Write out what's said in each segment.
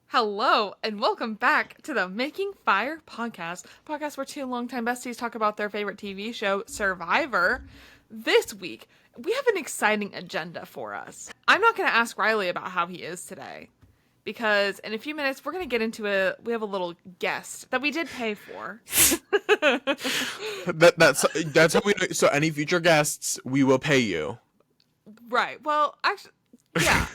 Hello and welcome back to the Making Fire podcast where two longtime besties talk about their favorite TV show, Survivor. This week, we have an exciting agenda for us. I'm not going to ask Riley about how he is today because in a few minutes we're going to get into we have a little guest that we did pay for. That's how we do. So any future guests, we will pay you. Right. Well, actually, yeah.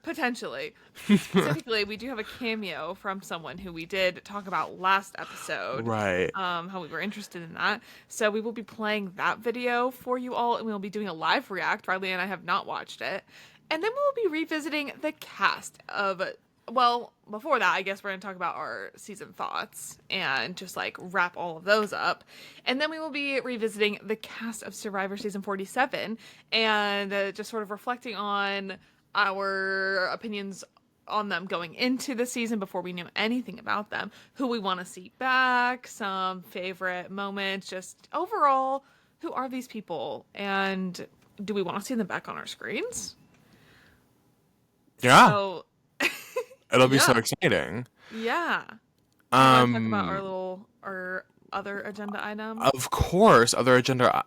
Potentially. Specifically, we do have a cameo from someone who we did talk about last episode. Right. How we were interested in that. So we will be playing that video for you all, and we'll be doing a live react. Riley and I have not watched it. And then we'll be revisiting the cast of, well, before that, I guess we're going to talk about our season thoughts and just like wrap all of those up. And then we will be revisiting the cast of Survivor season 47 and just sort of reflecting on our opinions on them going into the season before we knew anything about them, who we want to see back, some favorite moments, just overall, who are these people, and do we want to see them back on our screens? Yeah. So, It'll be so exciting. Yeah. You want to talk about our other agenda item? Of course, other agenda.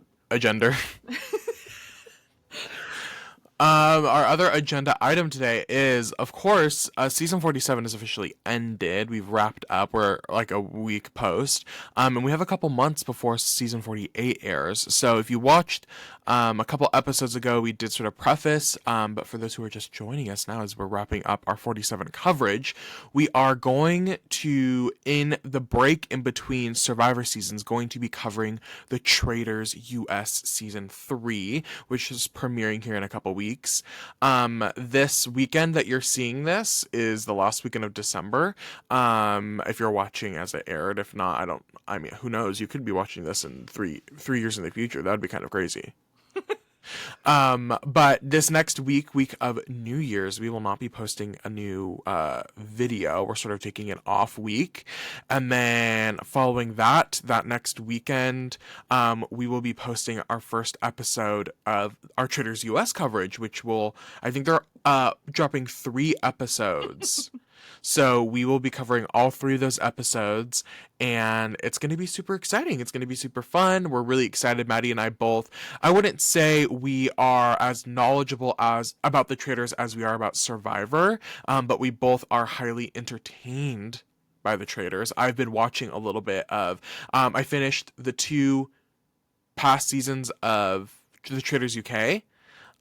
Our other agenda item today is, of course, season 47 is officially ended. We've wrapped up. We're like a week post. And we have a couple months before season 48 airs. So if you watched a couple episodes ago, we did sort of preface. But for those who are just joining us now, as we're wrapping up our 47 coverage, we are going to, in the break in between Survivor seasons, going to be covering the Traitors US season 3, which is premiering here in a couple weeks. This weekend that you're seeing this is the last weekend of December. If you're watching as it aired, if not, I mean, who knows? You could be watching this in three years in the future. That would be kind of crazy. But this next week of New Year's, we will not be posting a new video. We're sort of taking an off week. And then following that next weekend, we will be posting our first episode of our Traitors US coverage, which I think they're dropping 3 episodes. So we will be covering all 3 of those episodes, and it's going to be super exciting. It's going to be super fun. We're really excited, Maddie and I both. I wouldn't say we are as knowledgeable about the Traitors as we are about Survivor, but we both are highly entertained by the Traitors. I've been watching a little bit of, I finished the 2 past seasons of the Traitors UK.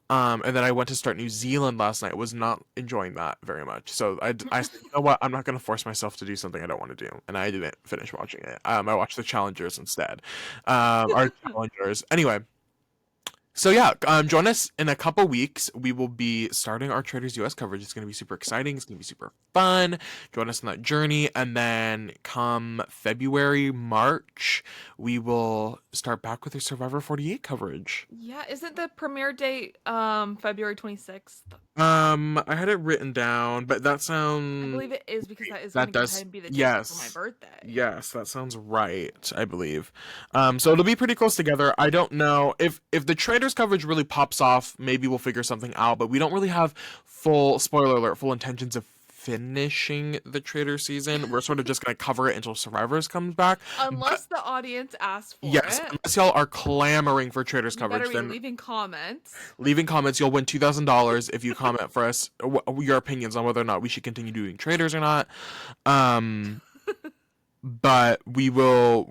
And then I went to start New Zealand last night. Was not enjoying that very much. So I said, you know what? I'm not going to force myself to do something I don't want to do. And I didn't finish watching it. I watched the Challengers instead. Our Challengers. Anyway. So yeah, join us in a couple weeks. We will be starting our Traitors US coverage. It's going to be super exciting. It's going to be super fun. Join us on that journey. And then come February, March, we will start back with our Survivor 48 coverage. Yeah, isn't the premiere date February 26th? I had it written down, but that sounds... I believe it is because that is going to be the date for my birthday. Yes, that sounds right, I believe. So it'll be pretty close together. I don't know if the Traitors coverage really pops off, maybe we'll figure something out, but we don't really have full intentions of finishing the Traitor season. We're sort of just going to cover it until Survivors comes back. Unless the audience asks for it. Yes, unless y'all are clamoring for Traitors coverage. Then leaving comments. You'll win $2,000 if you comment for us your opinions on whether or not we should continue doing Traitors or not. But we'll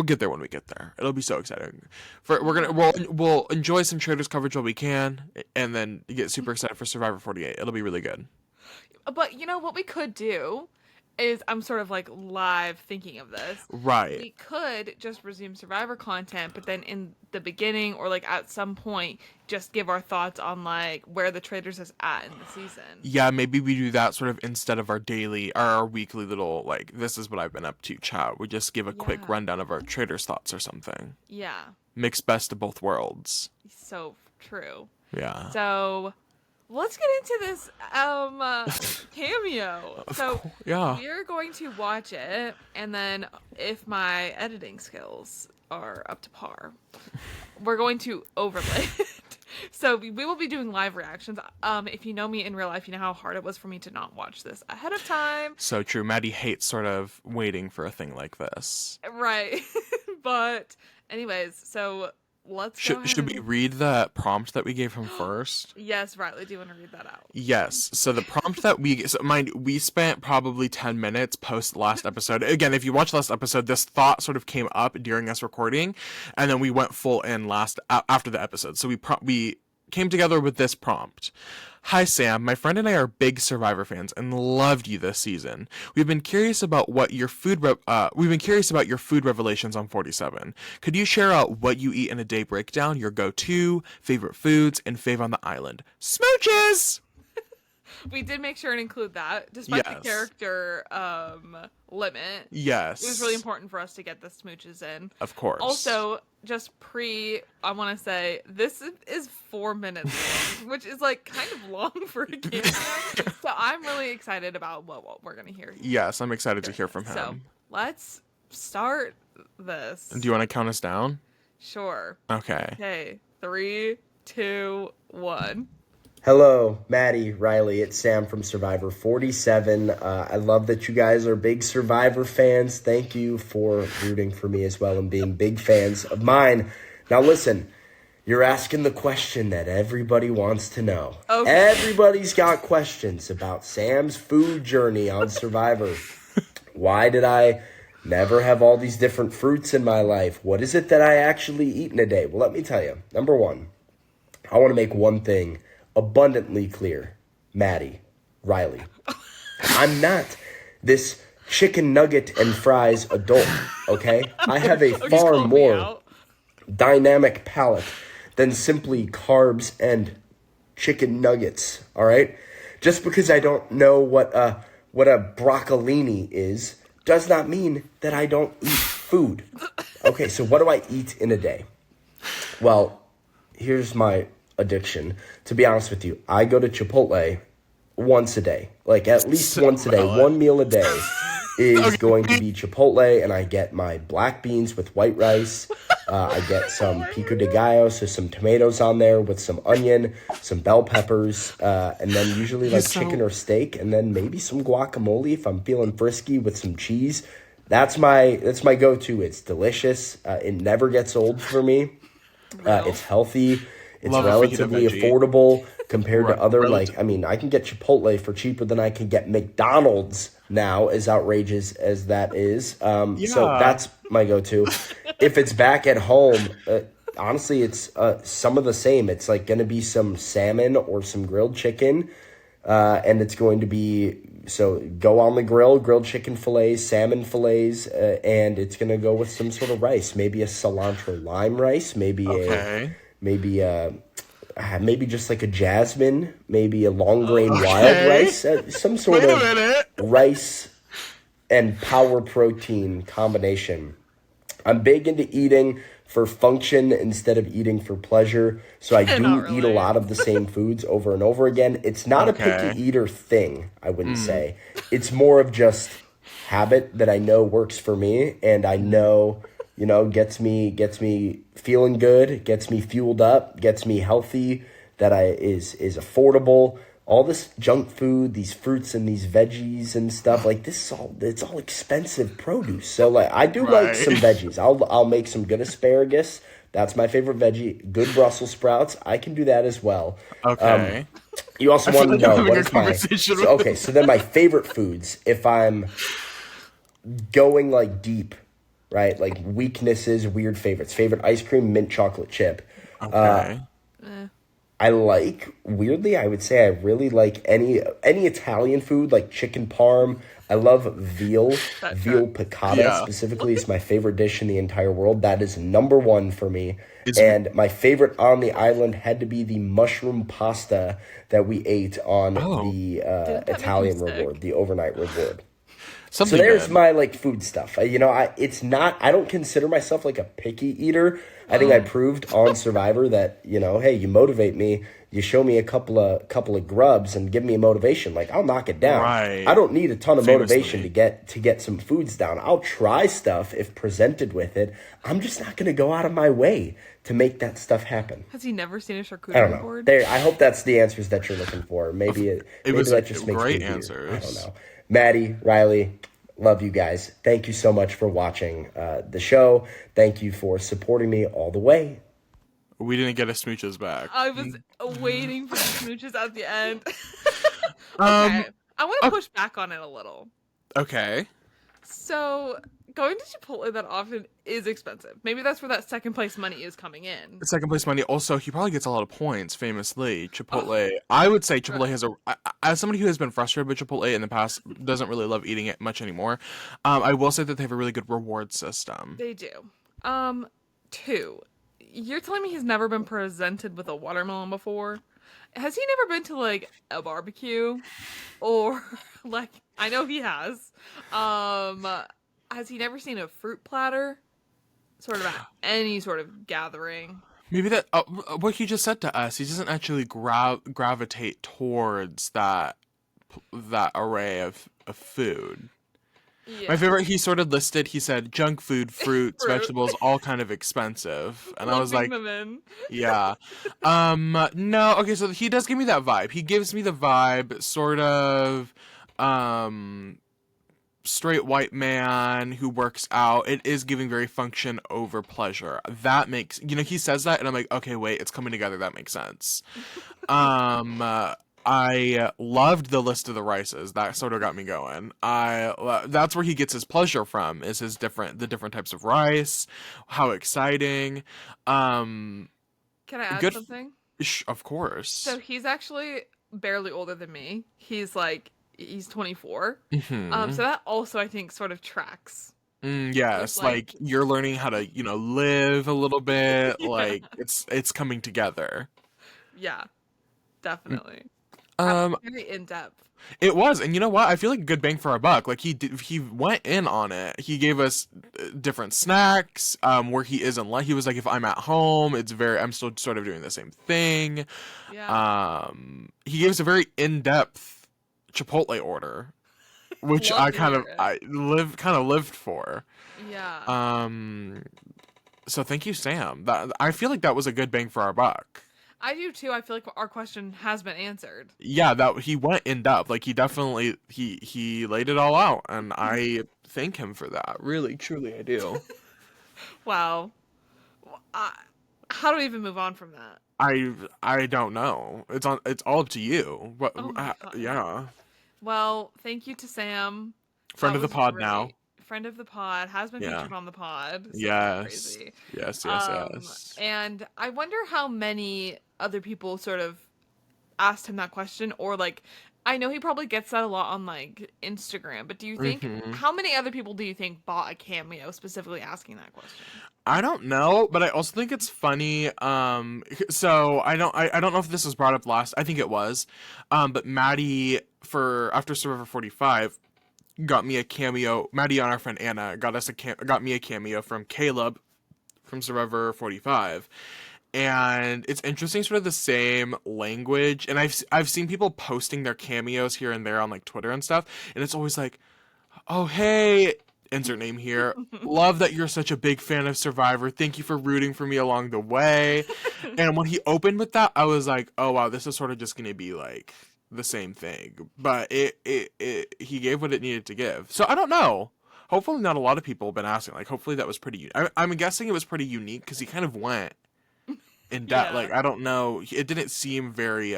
get there when we get there. It'll be so exciting. We'll enjoy some Traitors coverage while we can, and then get super excited for Survivor 48. It'll be really good. But you know what we could do is, I'm sort of like live thinking of this. Right. We could just resume Survivor content, but then in the beginning or like at some point, just give our thoughts on like where the Traitors is at in the season. Yeah, maybe we do that sort of instead of our weekly little like, this is what I've been up to chat. We just give a quick rundown of our Traitors thoughts or something. Yeah. Mix best of both worlds. So true. Yeah. So let's get into this cameo. We're going to watch it, and then if my editing skills are up to par, we're going to overlay it So we will be doing live reactions. If you know me in real life, you know how hard it was for me to not watch this ahead of time. So true. Maddie hates sort of waiting for a thing like this. Right. But anyways, so let's go ahead Should we read the prompt that we gave him first? Yes, Riley, do you want to read that out? Yes. So the prompt that we spent probably 10 minutes post last episode. Again, if you watched last episode, this thought sort of came up during us recording, and then we went full in after the episode. So we came together with this prompt. Hi Sam, my friend and I are big Survivor fans and loved you this season. We've been curious about your food revelations on 47. Could you share out what you eat in a day breakdown, your go-to, favorite foods, and fave on the island? Smooches! We did make sure and include that, despite the Yes. character limit. Yes. It was really important for us to get the smooches in. Of course. Also, just I want to say, this is 4 minutes long, which is like kind of long for a game. So I'm really excited about what we're going to hear. Yes, I'm excited to hear from him. So let's start this. Do you want to count us down? Sure. Okay. Okay. 3, 2, 1. Hello, Maddie, Riley, it's Sam from Survivor 47. I love that you guys are big Survivor fans. Thank you for rooting for me as well and being big fans of mine. Now listen, you're asking the question that everybody wants to know. Okay. Everybody's got questions about Sam's food journey on Survivor. Why did I never have all these different fruits in my life? What is it that I actually eat in a day? Well, let me tell you. Number one, I want to make one thing abundantly clear. Maddie, Riley, I'm not this chicken nugget and fries adult, okay? I have a far more dynamic palate than simply carbs and chicken nuggets, all right? Just because I don't know what a broccolini is does not mean that I don't eat food. Okay, so what do I eat in a day? Well, here's my addiction. To be honest with you, I go to Chipotle once a day. Like at least once a day. One meal a day is going to be Chipotle, and I get my black beans with white rice. I get some pico de gallo, so some tomatoes on there with some onion, some bell peppers, and then usually like chicken or steak, and then maybe some guacamole if I'm feeling frisky with some cheese. That's my go-to. It's delicious. It never gets old for me. It's healthy. It's relatively affordable compared to other, like, I mean, I can get Chipotle for cheaper than I can get McDonald's now, as outrageous as that is. So that's my go-to. If it's back at home, honestly, it's some of the same. It's like going to be some salmon or some grilled chicken, and it's going to be, so go on the grill, grilled chicken fillets, salmon fillets, and it's going to go with some sort of rice, maybe a cilantro lime rice, maybe maybe just like a jasmine, maybe a long grain wild rice, some sort of rice and power protein combination. I'm big into eating for function instead of eating for pleasure, so I do eat a lot of the same foods over and over again. It's not a picky eater thing, I wouldn't say. It's more of just habit that I know works for me, and I know, you know, gets me feeling good, gets me fueled up, gets me healthy, that is affordable. All this junk food, these fruits and these veggies and stuff, like this it's all expensive produce. So like I do like some veggies. I'll make some good asparagus. That's my favorite veggie. Good Brussels sprouts. I can do that as well. Okay. You also want to know what is my so then my favorite foods, if I'm going like deep, right? Like weaknesses, weird favorites. Favorite ice cream, mint chocolate chip. Okay. I like, weirdly, I would say I really like any Italian food, like chicken parm. I love veal. Veal piccata specifically is my favorite dish in the entire world. That is number one for me. And my favorite on the island had to be the mushroom pasta that we ate on the Italian reward, the overnight reward. So there's my like food stuff. I don't consider myself like a picky eater. I think I proved on Survivor that, hey, you motivate me, you show me a couple of grubs and give me a motivation, like I'll knock it down. Right. I don't need a ton of motivation Famously. to get some foods down. I'll try stuff if presented with it. I'm just not going to go out of my way to make that stuff happen. Has he never seen a I don't charcuterie know. board? There, I hope that's the answers that you're looking for. Maybe was that just makes great me weird. answers. I don't know. Maddie, Riley, love you guys. Thank you so much for watching the show. Thank you for supporting me all the way. We didn't get a smooches back. I was waiting for the smooches at the end. Um, Okay, I want to push back on it a little. Okay. So, going to Chipotle that often is expensive. Maybe that's where that second place money is coming in. Second place money. Also, he probably gets a lot of points. Famously, Chipotle. I would say Chipotle has as somebody who has been frustrated with Chipotle in the past, doesn't really love eating it much anymore. I will say that they have a really good reward system. They do. Two. You're telling me he's never been presented with a watermelon before? Has he never been to like a barbecue? Or like I know he has. Has he never seen a fruit platter? Sort of at any sort of gathering. Maybe that what he just said to us. He doesn't actually gravitate towards that array of food. Yeah. My favorite, he sort of listed, he said junk food, fruits, Fruit. vegetables, all kind of expensive. And I was Lumping like, them in. yeah. No, okay, so he does give me that vibe. He gives me the vibe sort of straight white man who works out. It is giving very function over pleasure. That makes, he says that and I'm like, okay, wait, it's coming together. That makes sense. I loved the list of the rices. That sort of got me going. That's where he gets his pleasure from, is the different types of rice. How exciting. Can I add Good. something? Of course. So he's actually barely older than me. He's 24. Mhm. So that also I think sort of tracks. Yes, like- you're learning how to, live a little bit. Yeah. Like it's coming together. Yeah, definitely. Very in depth. It was, and you know what? I feel like a good bang for our buck. Like he went in on it. He gave us different snacks. Where he isn't like he was like, if I'm at home, I'm still sort of doing the same thing. Yeah. He gave us a very in-depth Chipotle order, which Love to hear it. I lived for. Yeah. So thank you, Sam. I feel like that was a good bang for our buck. I do too. I feel like our question has been answered. Yeah, that he went in depth. Like he definitely he laid it all out, and I thank him for that. Really, truly, I do. Wow. How do we even move on from that? I don't know. It's all up to you. What? Oh my God. Yeah. Well, thank you to Sam. Friend That of the was pod great. now. Friend of the pod, has been Yeah. featured on the pod. So Yes. Crazy. Yes. Yes. And I wonder how many other people sort of asked him that question, or I know he probably gets that a lot on Instagram, but do you think how many other people do you think bought a Cameo specifically asking that question? I don't know, but I also think it's funny. So I don't know if this was brought up last. I think it was. But Maddie after Survivor 45 got me a cameo. Maddie and our friend Anna got me a cameo from Caleb from Survivor 45. And it's interesting, sort of the same language. And I've seen people posting their cameos here and there on Twitter and stuff, and it's always like, "Oh hey, insert name here. Love that you're such a big fan of Survivor. Thank you for rooting for me along the way." And when he opened with that, I was like, "Oh wow, this is sort of just gonna be the same thing." But he gave what it needed to give. So I don't know. Hopefully, not a lot of people have been asking. Hopefully that was pretty. I'm guessing it was pretty unique because he kind of went in depth. Yeah. I don't know. It didn't seem very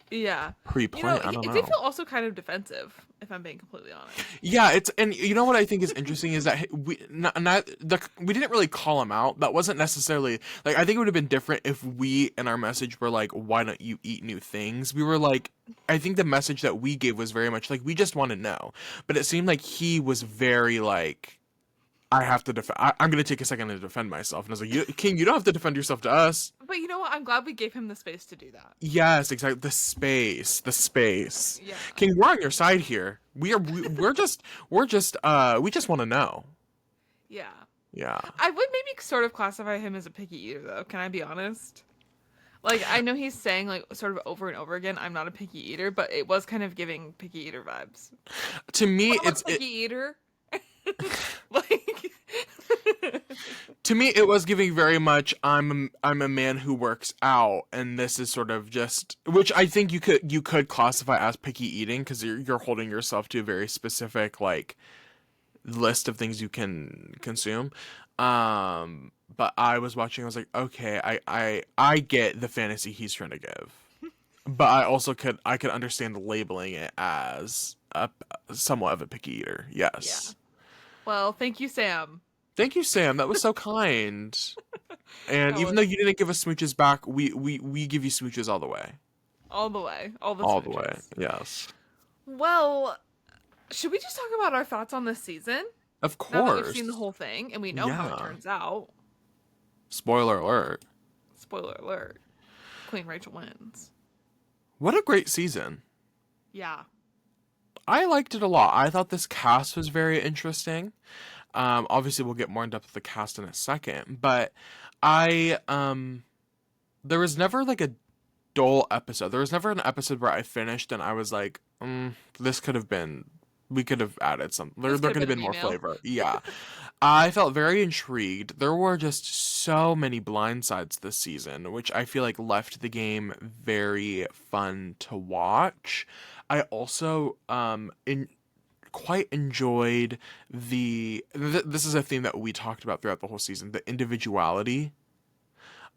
Yeah. pre-planned. I don't It know. did feel also kind of defensive, if I'm being completely honest. Yeah, and you know what I think is interesting is that we didn't really call him out. That wasn't necessarily I think it would have been different if we in our message were like, "Why don't you eat new things?" We were like, I think the message that we gave was very much we just want to know. But it seemed like he was very I have to defend. I'm gonna take a second to defend myself, and I was like, "King, you don't have to defend yourself to us." But you know what? I'm glad we gave him the space to do that. Yes, exactly. The space. Yeah. King, we're on your side here. We're just we just want to know. Yeah. Yeah. I would maybe sort of classify him as a picky eater, though. Can I be honest? Like, I know he's saying, like, sort of over and over again, I'm not a picky eater, but it was kind of giving picky eater vibes. To me, Well, I'm a picky eater. Like, to me it was giving very much I'm a man who works out, and this is sort of just, which I think you could classify as picky eating, because you're holding yourself to a very specific like list of things you can consume. But I was watching, I was like, okay, I get the fantasy he's trying to give, but I could understand labeling it as a somewhat of a picky eater. yeah. Yes. Well, thank you, Sam. Thank you, Sam. That was so kind. And That even was though you didn't give us smooches back, we give you smooches all the way. all the way, all the All the way. smooches. Yes. Well, should we just talk about our thoughts on this season? Of Now that we've course. seen the whole thing and we know how it Yeah. turns out. Spoiler alert. Spoiler alert. Queen Rachel wins. What a great season. Yeah. I liked it a lot. I thought this cast was very interesting. Obviously we'll get more in depth with the cast in a second, but I there was never like a dull episode. There was never an episode where I finished and I was like, this could have been, we could have added some. There could have been more flavor. Yeah. I felt very intrigued. There were just so many blindsides this season, which I feel like left the game very fun to watch. I also quite enjoyed this is a theme that we talked about throughout the whole season, the individuality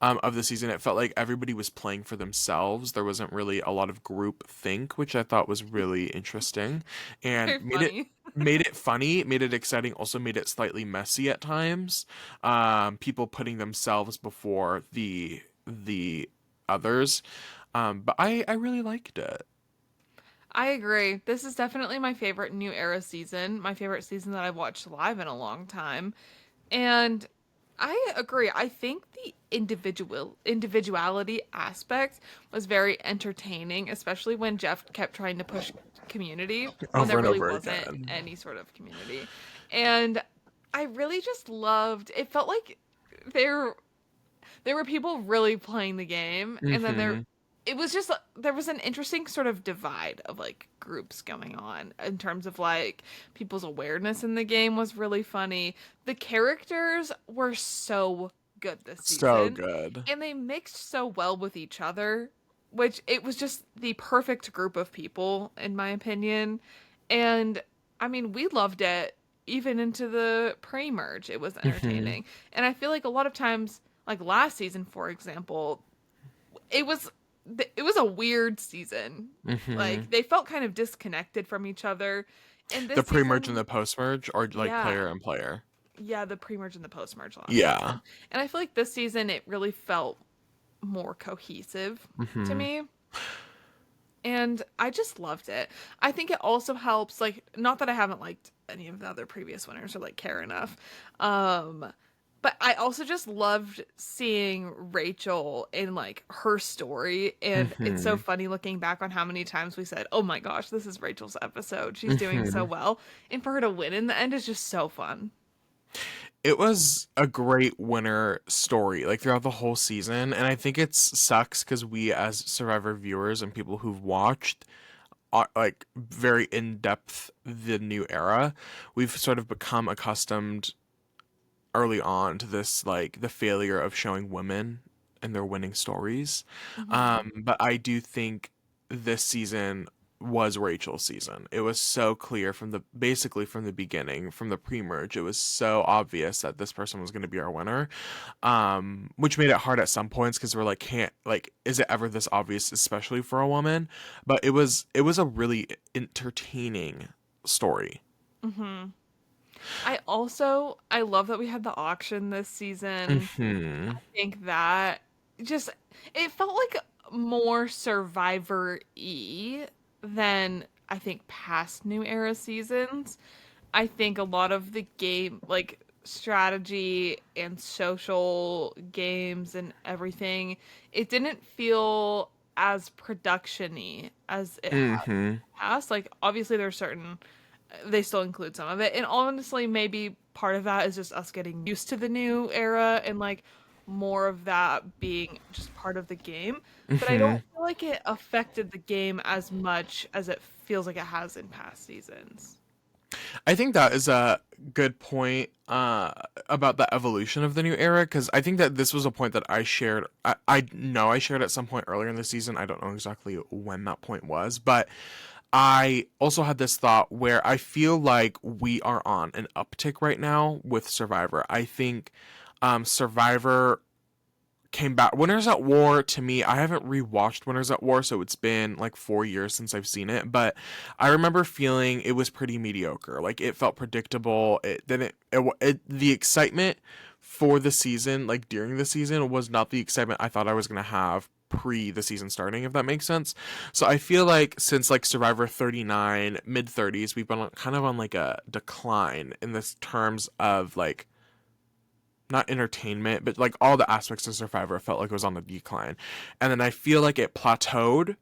of the season. It felt like everybody was playing for themselves. There wasn't really a lot of group think, which I thought was really interesting, and Very funny. made it funny, made it exciting, also made it slightly messy at times. People putting themselves before the others. But I really liked it. I agree. This is definitely my favorite New Era season, my favorite season that I've watched live in a long time. And I agree. I think the individuality aspect was very entertaining, especially when Jeff kept trying to push community when Over there and really over wasn't again. any sort of community. And I really just loved, it felt like there there were people really playing the game, and then Hmm. it was just, there was an interesting sort of divide of like groups going on in terms of like people's awareness in the game was really funny. The characters were so good this So season, good. and they mixed so well with each other, which it was just the perfect group of people in my opinion. And I mean, we loved it even into the pre-merge. It was Hmm. entertaining. And I feel like a lot of times, like last season for example, it was it was a weird season. Hmm. Like they felt kind of disconnected from each other. And The this pre-merge and season, the post-merge, or like yeah, player and player. yeah, the pre-merge and the post-merge last Yeah. season. And I feel like this season it really felt more cohesive to Hmm. me. And I just loved it. I think it also helps, like, not that I haven't liked any of the other previous winners or like care enough. Um, but I also just loved seeing Rachel in like her story. And it's so Hmm. funny looking back on how many times we said, oh my gosh, this is Rachel's episode. She's doing so Hmm. well. And for her to win in the end is just so fun. It was a great winner story, like throughout the whole season, and I think it sucks because we, as Survivor viewers and people who've watched, like very in depth the new era, we've sort of become accustomed early on to this, like the failure of showing women and their winning stories. Hmm. But I do think this season was Rachel's season. It was so clear from the basically from the beginning, from the pre-merge. It was so obvious that this person was going to be our winner, which made it hard at some points because we're like, can't like, is it ever this obvious, especially for a woman? But it was a really entertaining story. Hmm. I love that we had the auction this season. Hmm. Think that just it felt like more survivor-y than I think past New Era seasons. I think a lot of the game like strategy and social games and everything, it didn't feel as production-y as it has Hmm. past. Like obviously there's certain, they still include some of it. And honestly, maybe part of that is just us getting used to the new era and like more of that being just part of the game, but I Hmm. don't feel like it affected the game as much as it feels like it has in past seasons. I think that is a good point about the evolution of the new era, because I think that this was a point that I shared. I know I shared at some point earlier in the season. I don't know exactly when that point was, but I also had this thought where I feel like we are on an uptick right now with Survivor. I think Survivor came back. Winners at War, to me, I haven't rewatched Winners at War, so it's been like 4 years since I've seen it. But I remember feeling it was pretty mediocre. Like it felt predictable. It didn't. The excitement for the season, like during the season, was not the excitement I thought I was gonna have pre the season starting, if that makes sense. So I feel like since like Survivor 39, mid 30s, we've been kind of on like a decline in this terms of like not entertainment, but like all the aspects of Survivor felt like it was on the decline. And then I feel like it plateaued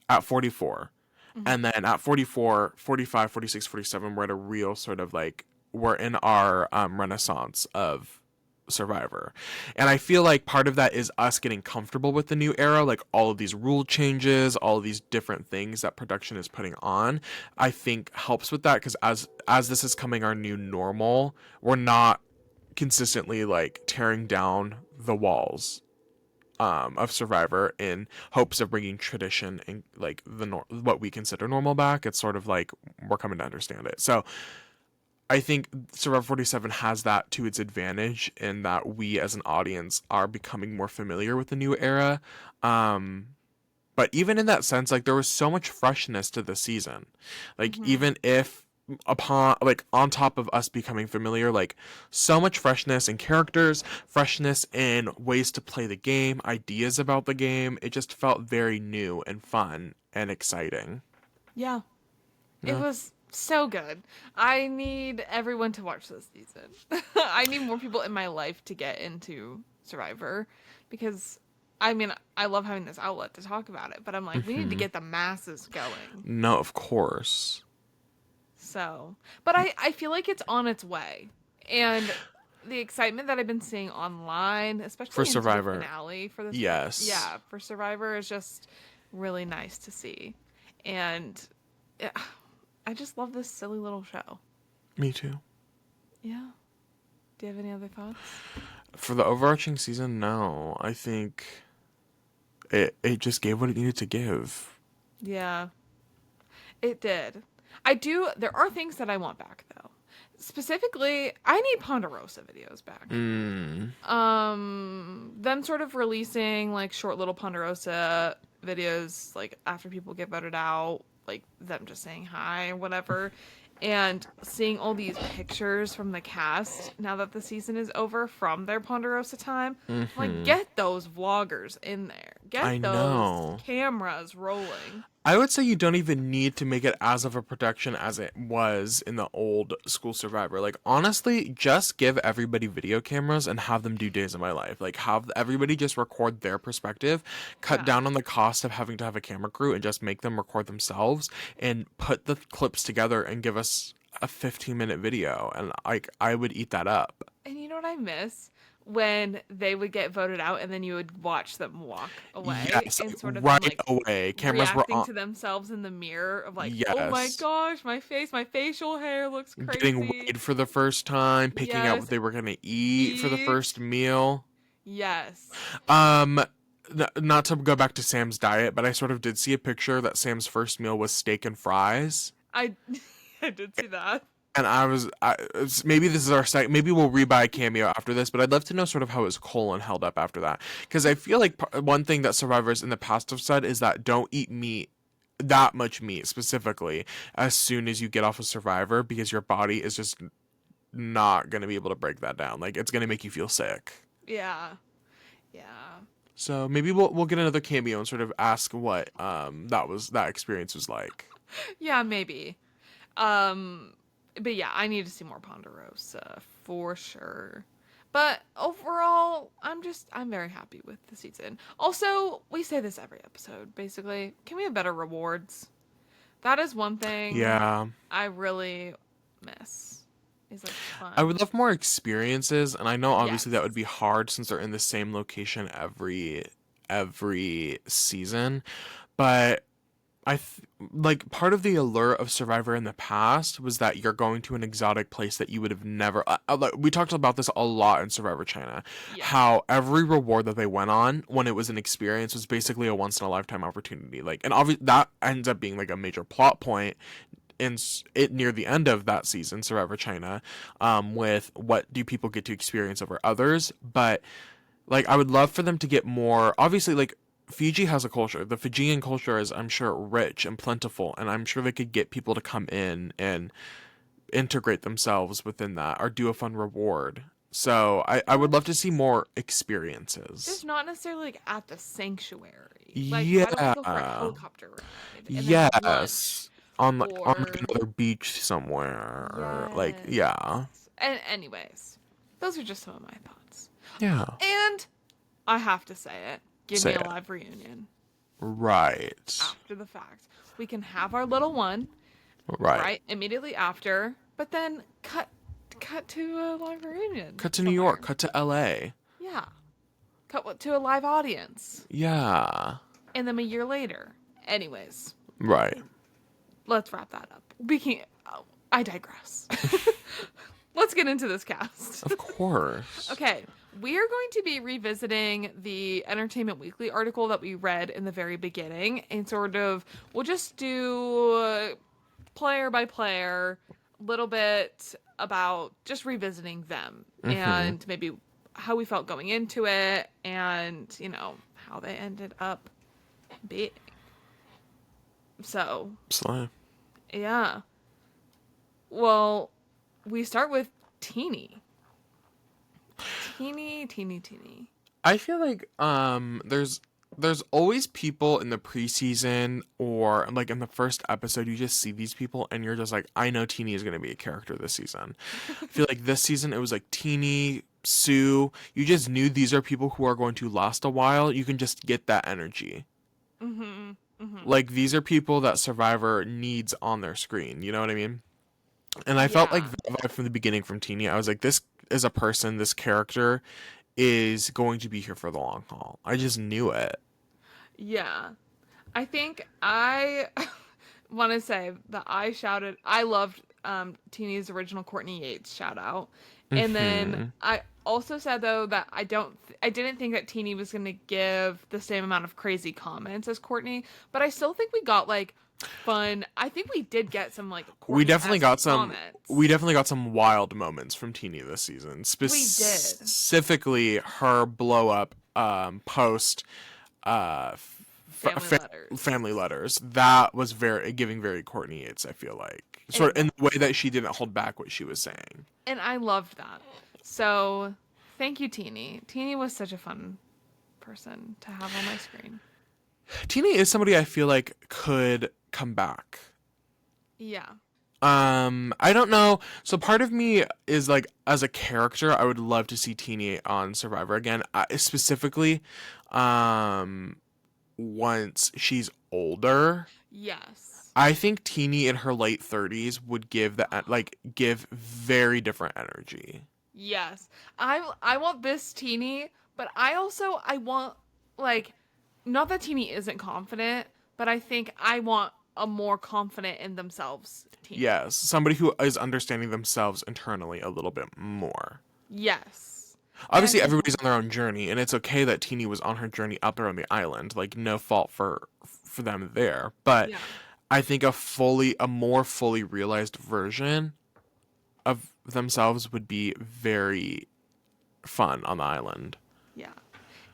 at 44. Hmm. And then at 44, 45, 46, 47, we're at a real sort of like, we're in our renaissance of Survivor. And I feel like part of that is us getting comfortable with the new era, like all of these rule changes, all of these different things that production is putting on, I think helps with that, because as this is coming our new normal, we're not consistently like tearing down the walls of Survivor in hopes of bringing tradition and like what we consider normal back. It's sort of like we're coming to understand it. So I think Survivor 47 has that to its advantage in that we as an audience are becoming more familiar with the new era. Um, but even in that sense, like there was so much freshness to the season. Like Hmm. even if upon like on top of us becoming familiar, like so much freshness in characters, freshness in ways to play the game, ideas about the game. It just felt very new and fun and exciting. Yeah, it Yeah. was so good. I need everyone to watch this season. I need more people in my life to get into Survivor because I mean, I love having this outlet to talk about it, but I'm like, we need to Hmm. get the masses going. No, of course. So, but I feel like it's on its way. And the excitement that I've been seeing online, For especially into the Survivor, finale for this, yes. yeah, for Survivor is just really nice to see. And yeah, I just love this silly little show. Me too. Yeah. Do you have any other thoughts? For the overarching season, no. I think it just gave what it needed to give. Yeah, it did. I do. There are things that I want back though. Specifically, I need Ponderosa videos back. Mm. Them sort of releasing like short little Ponderosa videos like after people get voted out, like them just saying hi or whatever, and seeing all these pictures from the cast now that the season is over from their Ponderosa time. I'm like, Hmm. get those vloggers in there, I get those know. cameras rolling. I would say you don't even need to make it as of a production as it was in the old school Survivor. Like honestly, just give everybody video cameras and have them do Days of My Life. Like have everybody just record their perspective, cut Yeah. down on the cost of having to have a camera crew and just make them record themselves and put the clips together and give us a 15-minute video, and like I would eat that up. And you know what I miss? When they would get voted out and then you would watch them walk away Yes, and sort of them right like away. Cameras were reacting on. to themselves in the mirror of like, oh my Yes. gosh, my face, my facial hair looks Getting crazy. weighed for the first time, picking out what Yes, they were gonna eat for the first eat. meal. Yes. Um, not to go back to Sam's diet, but I sort of did see a picture that Sam's first meal was steak and fries. I I did see that. And maybe this is our site. Maybe we'll rebuy Cameo after this, but I'd love to know sort of how his colon held up after that. Because I feel like one thing that survivors in the past have said is that don't eat meat, that much meat specifically, as soon as you get off a Survivor, because your body is just not going to be able to break that down. Like it's going to make you feel sick. Yeah. Yeah. So maybe we'll get another Cameo and sort of ask what that experience was like. Yeah, maybe. Um but yeah, I need to see more Ponderosa for sure. But overall, I'm very happy with the season. Also, we say this every episode, basically. Can we have better rewards? That is one thing Yeah. I really miss. is like fun. I would love more experiences, and I know obviously that Yes. would be hard since they're in the same location every season, but like part of the allure of Survivor in the past was that you're going to an exotic place that you would have never. Like, we talked about this a lot in Survivor China, Yeah. how every reward that they went on when it was an experience was basically a once in a lifetime opportunity. Like, and obviously that ends up being like a major plot point in it near the end of that season, Survivor China, with what do people get to experience over others. But like, I would love for them to get more. Obviously, like Fiji has a culture. The Fijian culture is, I'm sure, rich and plentiful, and I'm sure they could get people to come in and integrate themselves within that or do a fun reward. So I would love to see more experiences. Just not necessarily like at the sanctuary. Like, why don't we go for a Yeah. helicopter ride and then have lunch? Yes. On like Or another beach somewhere or like yes. yeah. And anyways, those are just some of my thoughts. Yeah. And I have to say it. Give Say me a it. live reunion Right. after the fact. We can have our little one Right. immediately after, but then cut to a live reunion. Cut to New somewhere. York, cut to LA. Yeah. To a live audience. Yeah. And then a year later. Anyways, Right. let's wrap that up. I digress. Let's get into this cast. Of course. Okay, we are going to be revisiting the Entertainment Weekly article that we read in the very beginning, and we'll just do player by player, little bit about just revisiting them and maybe how we felt going into it, and how they ended up being. So Slay. yeah. Well, we start with Teeny. Teeny. I feel like there's always people in the preseason or like in the first episode you just see these people and you're just like, I know Teeny is gonna be a character this season. I feel like this season it was like Teeny, Sue. You just knew these are people who are going to last a while. You can just get that energy. Like these are people that Survivor needs on their screen. You know what I mean? And I felt like Yeah. that vibe from the beginning from Teeny. I was like, this is a person, this character is going to be here for the long haul. I just knew it. Yeah. I think I want to say that I loved Teeny's original Courtney Yates shout out. And then I also said though that I didn't think that Teeny was going to give the same amount of crazy comments as Courtney, but I still think we got like fun. I think we did get some like We definitely got some. comments. We definitely got some wild moments from Teeny this season. Specifically, her blow up post family letters. That was giving very Courtney Yates. I feel like sort of in the way that she didn't hold back what she was saying. And I loved that. So thank you, Teeny. Teeny was such a fun person to have on my screen. Teeny is somebody I feel like could come back. Yeah. I don't know. So part of me is like, as a character, I would love to see Teeny on Survivor again. Specifically, once she's older. Yes. I think Teeny in her late 30s would give very different energy. Yes. I want this Teeny, but I want like, not that Teeny isn't confident, but I think I want a more confident in themselves Teeny. Yes, somebody who is understanding themselves internally a little bit more. Yes. Obviously, everybody's on their own journey, and it's okay that Teeny was on her journey out there on the island. Like, no fault for them there. But Yeah. I think a more fully realized version of themselves would be very fun on the island. Yeah.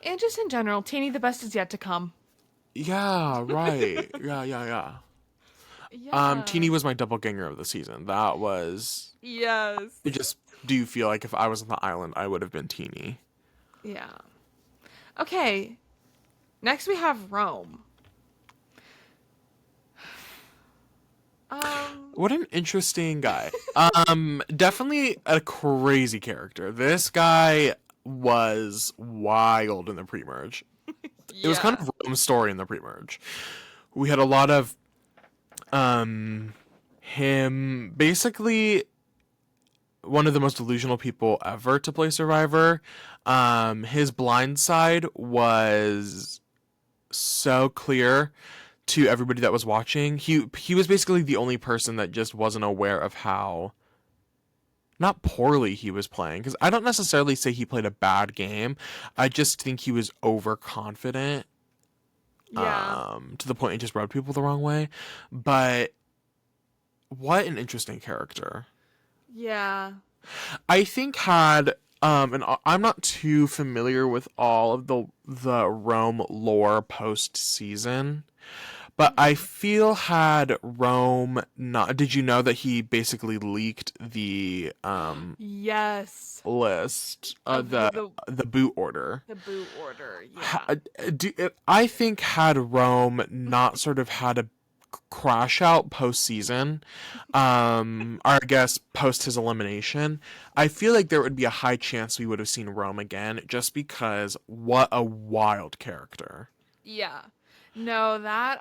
And just in general, Teeny, the best is yet to come. Yeah, right. yeah. Yeah. Teeny was my doppelganger of the season. That was Yes. it. Just do you feel like if I was on the island, I would have been Teeny? Yeah. Okay. Next we have Rome. What an interesting guy. Definitely a crazy character. This guy was wild in the pre-merge. It was kind of Rome's story in the pre-merge. We had a lot of him basically one of the most delusional people ever to play Survivor. His blind side was so clear to everybody that was watching. He was basically the only person that just wasn't aware of how not poorly he was playing, because I don't necessarily say he played a bad game. I just think he was overconfident Yeah. to the point it just rubbed people the wrong way. But what an interesting character. Yeah. I think had and I'm not too familiar with all of the Rome lore post season, but I feel had Rome not, did you know that he basically leaked the Yes. list, Of the boot order? the boot order. Yeah. I think had Rome not sort of had a crash out postseason, or I guess post his elimination, I feel like there would be a high chance we would have seen Rome again, just because what a wild character. Yeah. No, that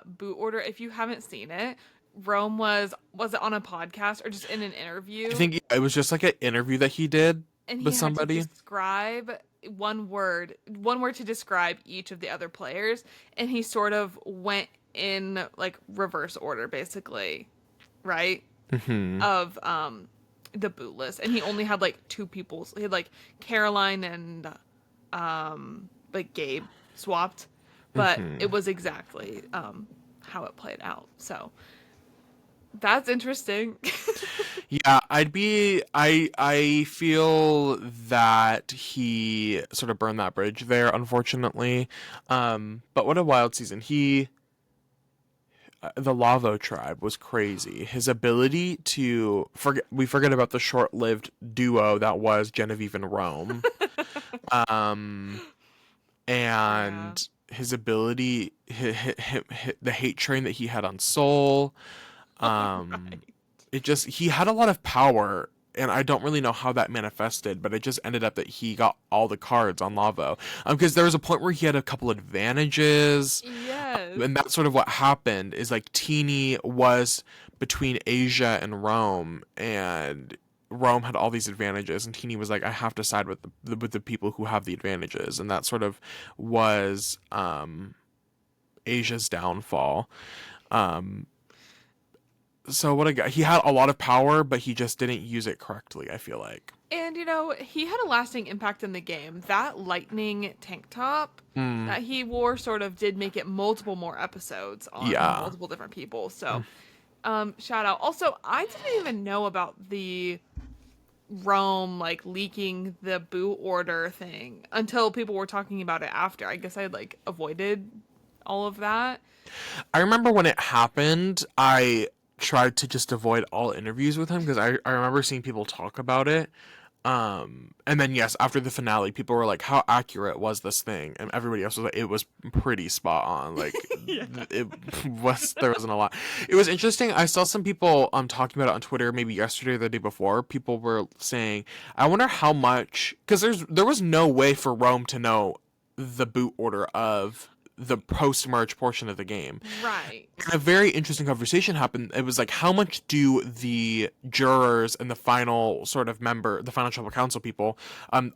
boot order, if you haven't seen it, Rome was it on a podcast or just in an interview? I think it was just like an interview that he did And he with had somebody. to describe one word to describe each of the other players, and he sort of went in like reverse order basically, right? Of the boot list. And he only had like two people. He had like Caroline and like Gabe swapped, but it was exactly how it played out. So that's interesting. Yeah, I feel that he sort of burned that bridge there, unfortunately. But what a wild season. The Lavo tribe was crazy. His ability to we forget about the short-lived duo that was Genevieve and Rome. And his ability, the hate train that he had on Soul. Right. He had a lot of power, and I don't really know how that manifested, but it just ended up that he got all the cards on Lavo. Because there was a point where he had a couple advantages, Yes. and that's sort of what happened. Is like Teeny was between Asia and Rome, and Rome had all these advantages, and Teeny was like, I have to side with the people who have the advantages, and that sort of was Asia's downfall. So what a guy. He had a lot of power, but he just didn't use it correctly, I feel like. And he had a lasting impact in the game. That lightning tank top that he wore sort of did make it multiple more episodes on multiple different people. So shout out. Also, I didn't even know about the Rome like leaking the boot order thing until people were talking about it after. I guess I had like avoided all of that. I remember when it happened, I tried to just avoid all interviews with him because I remember seeing people talk about it. And then yes, after the finale, people were like, how accurate was this thing? And everybody else was like, it was pretty spot on. Like there wasn't a lot. It was interesting. I saw some people talking about it on Twitter maybe yesterday or the day before. People were saying, I wonder how much, because there was no way for Rome to know the boot order of the post-merge portion of the game. Right. A very interesting conversation happened. It was like, how much do the jurors and the final sort of the final tribal council people,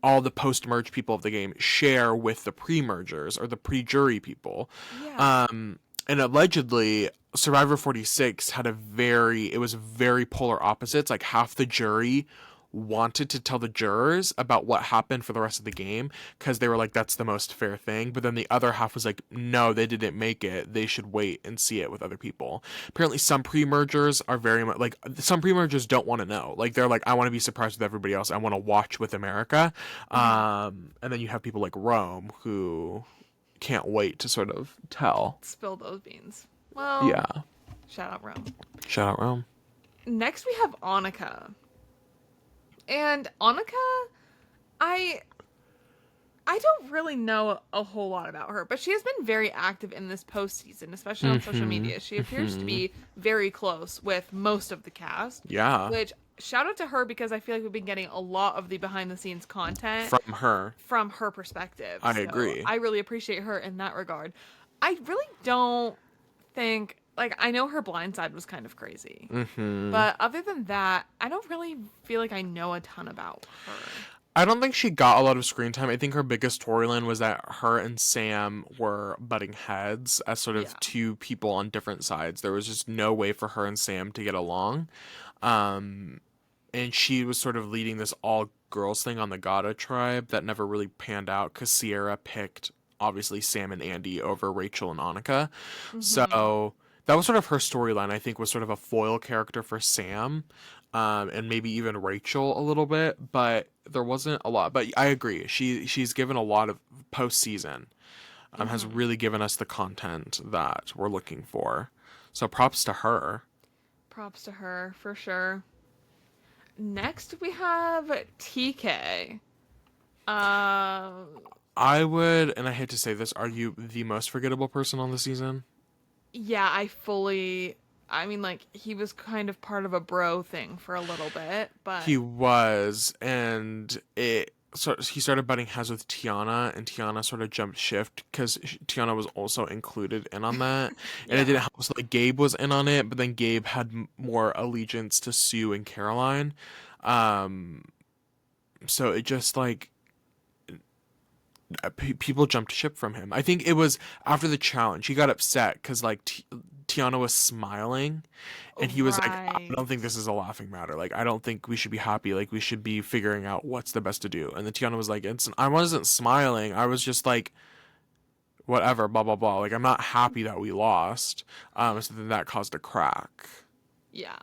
all the post-merge people of the game share with the pre-mergers or the pre-jury people? Yeah. And allegedly, Survivor 46 it was very polar opposites. Like half the jury wanted to tell the jurors about what happened for the rest of the game because they were like, that's the most fair thing, but then the other half was like, no, they didn't make it, they should wait and see it with other people. Apparently some pre-mergers are very much like, some pre-mergers don't want to know, like they're like, I want to be surprised with everybody else, I want to watch with America. And then you have people like Rome who can't wait to sort of tell. Spill those beans. Well, Yeah, shout out Rome. shout out Rome. Next we have Annika. And Annika, I don't really know a whole lot about her, but she has been very active in this postseason, especially on social media. She appears to be very close with most of the cast. Yeah. Which, shout out to her, because I feel like we've been getting a lot of the behind the scenes content From her perspective. I agree. I really appreciate her in that regard. I really don't think like I know her blind side was kind of crazy. Mm-hmm. But other than that, I don't really feel like I know a ton about her. I don't think she got a lot of screen time. I think her biggest storyline was that her and Sam were butting heads as sort Yeah. of two people on different sides. There was just no way for her and Sam to get along. Um, and she was sort of leading this all girls thing on the Gata tribe that never really panned out because Sierra picked obviously Sam and Andy over Rachel and Annika. Mm-hmm. So that was sort of her storyline. I think was sort of a foil character for Sam, and maybe even Rachel a little bit, but there wasn't a lot. But I agree. She's given a lot of postseason. Has Mm-hmm. really given us the content that we're looking for. So props to her. Props to her for sure. Next we have TK. Um, I would, and I hate to say this, are you the most forgettable person on the season? yeah, I mean, like, he was kind of part of a bro thing for a little bit, but He was, and it. So he started butting heads with Tiana, and Tiana sort of jumped shift because Tiana was also included in on that, and it yeah. didn't help. So like Gabe was in on it, but then Gabe had more allegiance to Sue and Caroline, um. So it just like people jumped ship from him. I think it was after the challenge. He got upset because like Tiana was smiling, and he was like, "I Right. don't think this is a laughing matter. Like, I don't think we should be happy. Like, we should be figuring out what's the best to do." And then Tiana was like, I wasn't smiling. I was just like, whatever, blah blah blah. Like, I'm not happy that we lost." So then that caused a crack. Yeah.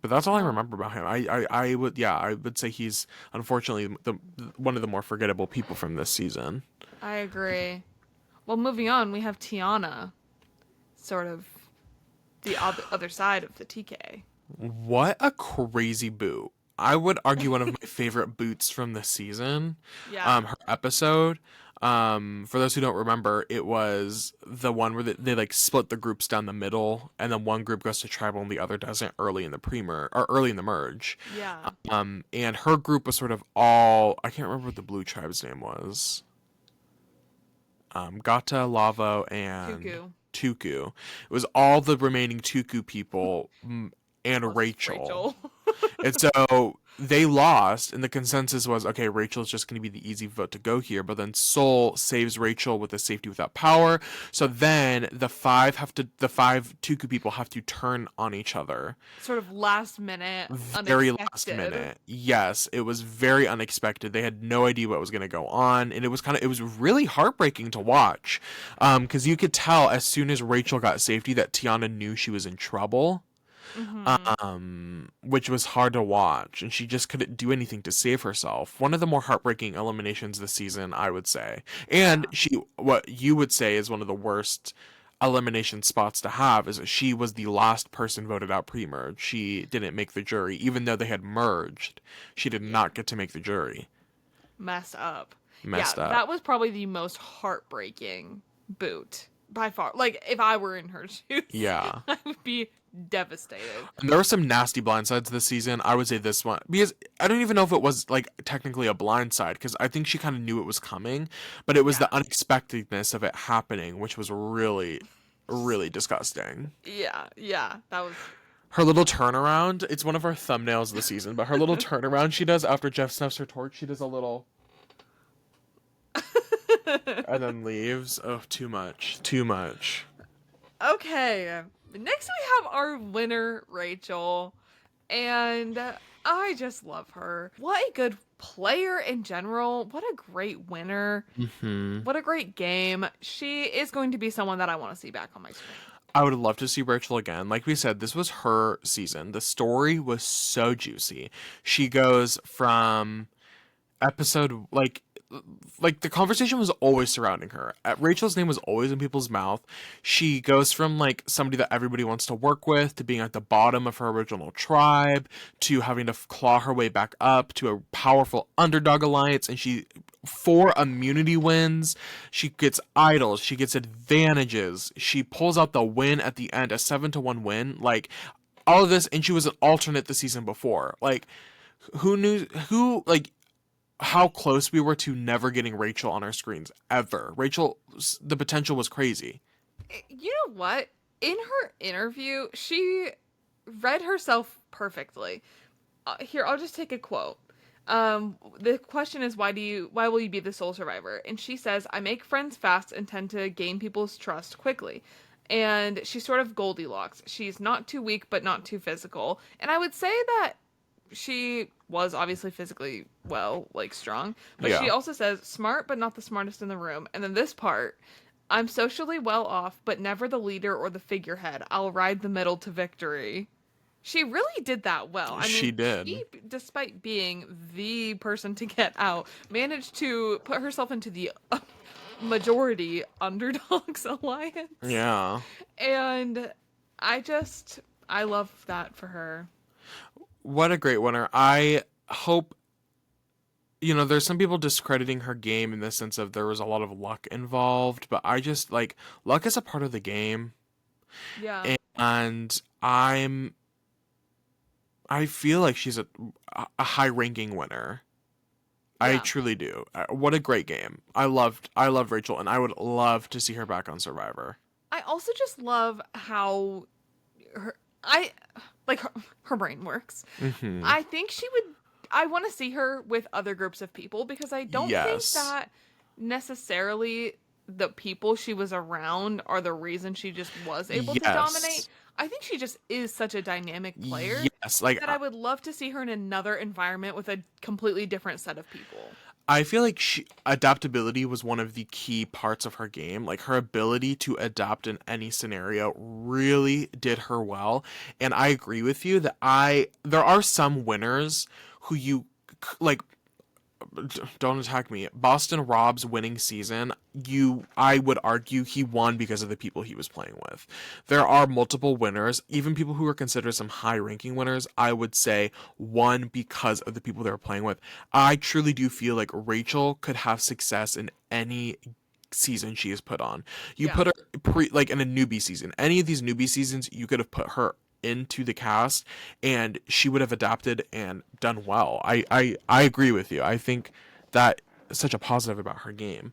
But that's all I Um, remember about him. I would, yeah, I would say he's unfortunately one of the more forgettable people from this season. I agree. Well, moving on, we have Tiana, sort of the other side of the TK. What a crazy boot. I would argue one of my favorite boots from the season. Yeah. Her episode. For those who don't remember, it was the one where they like split the groups down the middle, and then one group goes to tribal and the other doesn't early in the or early in the merge. Yeah. And her group was sort of all, I can't remember what the blue tribe's name was. Gata, Lavo, and Tuku. Tuku. It was all the remaining Tuku people and Plus Rachel. And so they lost, and the consensus was, okay, Rachel's just going to be the easy vote to go here. But then Soul saves Rachel with a safety without power. So then the five Tuku people have to turn on each other. Sort of last minute, Very last unexpected. minute. Yes, it was very unexpected. They had no idea what was going to go on, and it was really heartbreaking to watch, because you could tell as soon as Rachel got safety that Tiana knew she was in trouble, Mm-hmm. which was hard to watch, and she just couldn't do anything to save herself. One of the more heartbreaking eliminations this season, I would say. And Yeah. what you would say is one of the worst elimination spots to have is that she was the last person voted out pre-merge. She didn't make the jury, even though they had merged. She did not get to make the jury. Messed up. Yeah, Messed up. that was probably the most heartbreaking boot by far. Like, if I were in her shoes, Yeah. I would be devastated. And there were some nasty blindsides this season. I would say this one because I don't even know if it was like technically a blindside because I think she kind of knew it was coming, but it was Yeah. the unexpectedness of it happening, which was really, really disgusting. Yeah, that was. Her little turnaround, it's one of our thumbnails of the season, but her little turnaround she does after Jeff snuffs her torch, she does a little and then leaves. Oh, too much. Too much. Okay, next we have our winner, Rachel. And I just love her. What a good player in general. What a great winner. Hmm. What a great game. She is going to be someone that I want to see back on my screen. I would love to see Rachel again. Like we said, this was her season. The story was so juicy. She goes from episode like the conversation was always surrounding her. Rachel's name was always in people's mouth. She goes from like somebody that everybody wants to work with to being at the bottom of her original tribe to having to claw her way back up to a powerful underdog alliance, and she 4 immunity wins. She gets idols, she gets advantages. She pulls out the win at the end, a 7-1 win. Like all of this, and she was an alternate the season before. Like who knew who like how close we were to never getting Rachel on our screens ever. Rachel, the potential was crazy. You know what? In her interview, she read herself perfectly. Here, I'll just take a quote. The question is, why will you be the sole survivor? And she says, I make friends fast and tend to gain people's trust quickly. And she's sort of Goldilocks. She's not too weak, but not too physical. And I would say that she was obviously physically well, like strong, but Yeah. she also says smart, but not the smartest in the room. And then this part, I'm socially well off, but never the leader or the figurehead. I'll ride the middle to victory. She really did that well. I She mean, did. she, despite being the person to get out, managed to put herself into the majority underdogs alliance. Yeah. And I love that for her. What a great winner. I hope, there's some people discrediting her game in the sense of there was a lot of luck involved, but I just like luck is a part of the game. Yeah. And I feel like she's a high ranking winner. I Yeah. truly do. What a great game. I loved Rachel, and I would love to see her back on Survivor. I also just love how her I like her brain works. Hmm. I think I want to see her with other groups of people because I don't think Yes. that necessarily the people she was around are the reason she just was able to dominate. Yes. I think she just is such a dynamic player Yes. Like that I would love to see her in another environment with a completely different set of people. I feel like adaptability was one of the key parts of her game. Like her ability to adapt in any scenario really did her well. And I agree with you that there are some winners who like, don't attack me. Boston Rob's winning season, I would argue he won because of the people he was playing with. There are multiple winners, even people who are considered some high-ranking winners, I would say won because of the people they were playing with. I truly do feel like Rachel could have success in any season she is put on. You Yeah. put her like in a newbie season. Any of these newbie seasons, you could have put her into the cast and she would have adapted and done well. I agree with you. I think that is such a positive about her game.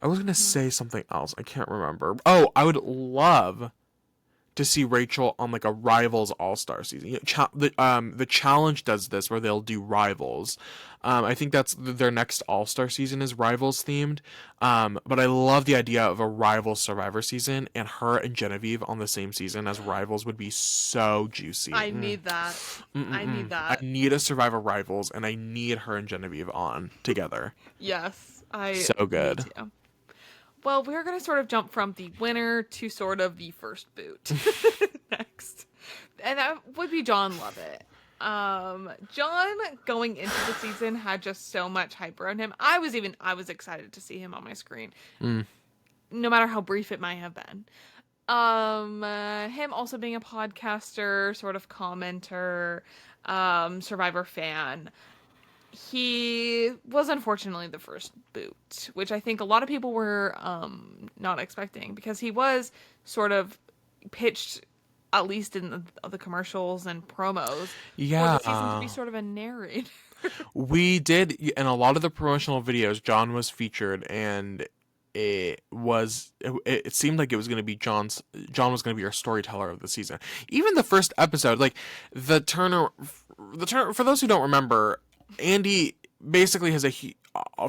I was gonna say something else. I can't remember. Oh, I would love to see Rachel on like a Rivals All Star season. The challenge does this where they'll do Rivals. I think that's their next All Star season is Rivals themed. But I love the idea of a Rivals Survivor season and her and Genevieve on the same season as Rivals would be so juicy. I need that. I need I that. need a Survivor Rivals and I need her and Genevieve on together. Yes. So good. Me too. Well, we're going to sort of jump from the winner to sort of the first boot next. And that would be John Lovett. John going into the season had just so much hype around him. I was excited to see him on my screen. No matter how brief it might have been. Him also being a podcaster, sort of commenter, Survivor fan. He was unfortunately the first boot, which I think a lot of people were not expecting because he was sort of pitched, at least in the commercials and promos, for the season to be sort of a narrator. We did in a lot of the promotional videos. John was featured, and it seemed like it was going to be John was going to be our storyteller of the season. Even the first episode, like the turn for those who don't remember, Andy basically has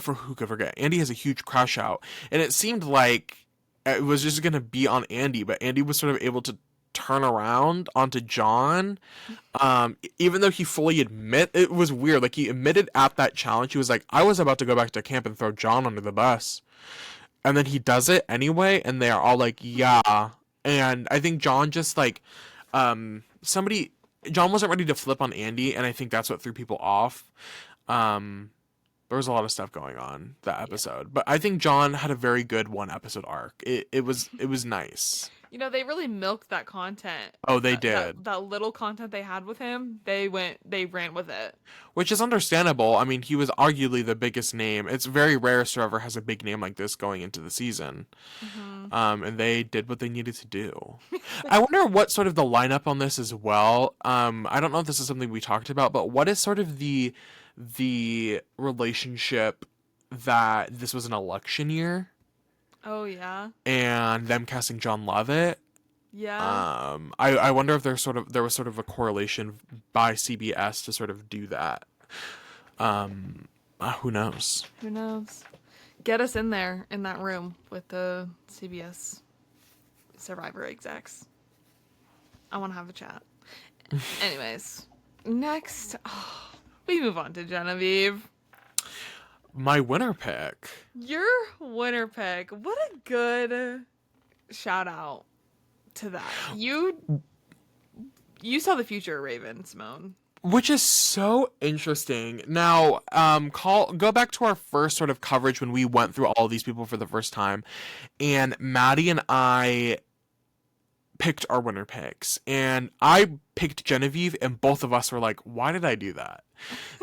for who could forget, Andy has a huge crash out, and it seemed like it was just going to be on Andy, but Andy was sort of able to turn around onto John, even though he fully it was weird, like he admitted at that challenge, he was like, I was about to go back to camp and throw John under the bus, and then he does it anyway, and they are all like, yeah. And I think John just like John wasn't ready to flip on Andy, and I think that's what threw people off. There was a lot of stuff going on that episode, but I think John had a very good one episode arc. It was nice. You know, they really milked that content. Oh, they did. That little content they had with him, they ran with it. Which is understandable. I mean, he was arguably the biggest name. It's very rare Survivor has a big name like this going into the season. And they did what they needed to do. I wonder what sort of the lineup on this as well. I don't know if this is something we talked about, but what is sort of the relationship that this was an election year? Oh, yeah. And them casting John Lovett. Yeah. I wonder if there was sort of a correlation by CBS to sort of do that. Who knows? Who knows? Get us in there in that room with the CBS Survivor execs. I want to have a chat. Anyways, next, we move on to Genevieve. My winner pick. Your winner pick. What a good shout out to that. You saw the future of Raven, Simone. Which is so interesting. Now, go back to our first sort of coverage when we went through all these people for the first time, and Maddie and I picked our winner picks, and I picked Genevieve, and both of us were like, "Why did I do that?"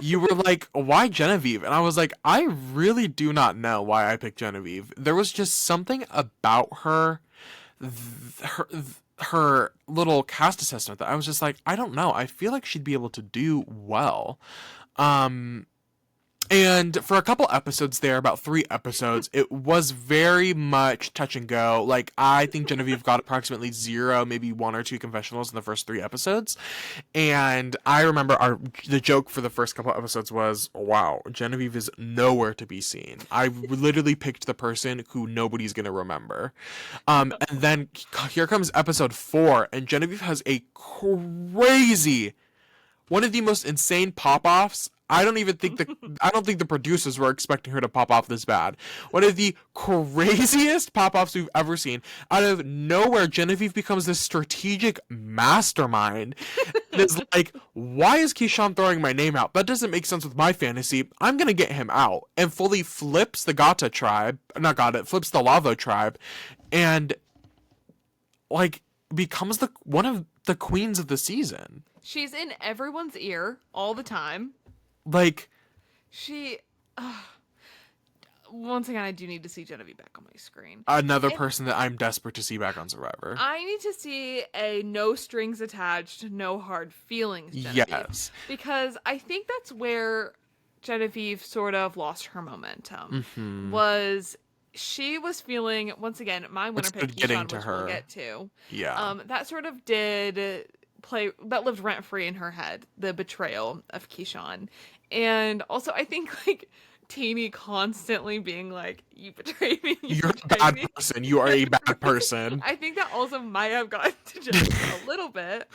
You were like, "Why Genevieve?" And I was like, "I really do not know why I picked Genevieve. There was just something about her, her little cast assessment that I was just like, I don't know. I feel like she'd be able to do well." And for a couple episodes there, about 3 episodes, it was very much touch and go. Like, I think Genevieve got approximately 0, maybe 1 or 2 confessionals in the first 3 episodes. And I remember the joke for the first couple episodes was, wow, Genevieve is nowhere to be seen. I literally picked the person who nobody's going to remember. And then here comes episode 4, and Genevieve has a crazy, one of the most insane pop-offs. I don't think the producers were expecting her to pop off this bad. One of the craziest pop-offs we've ever seen. Out of nowhere, Genevieve becomes this strategic mastermind. And it's like, why is Keyshawn throwing my name out? That doesn't make sense with my fantasy. I'm gonna get him out. And fully flips the flips the Lavo tribe, and like becomes one of the queens of the season. She's in everyone's ear all the time. Like, once again, I do need to see Genevieve back on my screen. Another person that I'm desperate to see back on Survivor. I need to see a no strings attached, no hard feelings Genevieve. Yes. Because I think that's where Genevieve sort of lost her momentum. She was feeling, once again, my winner pick, Keyshawn, which we'll get to. Yeah. That sort of did that lived rent free in her head, the betrayal of Keyshawn. And also, I think, like, Teeny constantly being like, you betrayed me. You're a bad person. You are a bad person. I think that also might have gotten to Genevieve a little bit,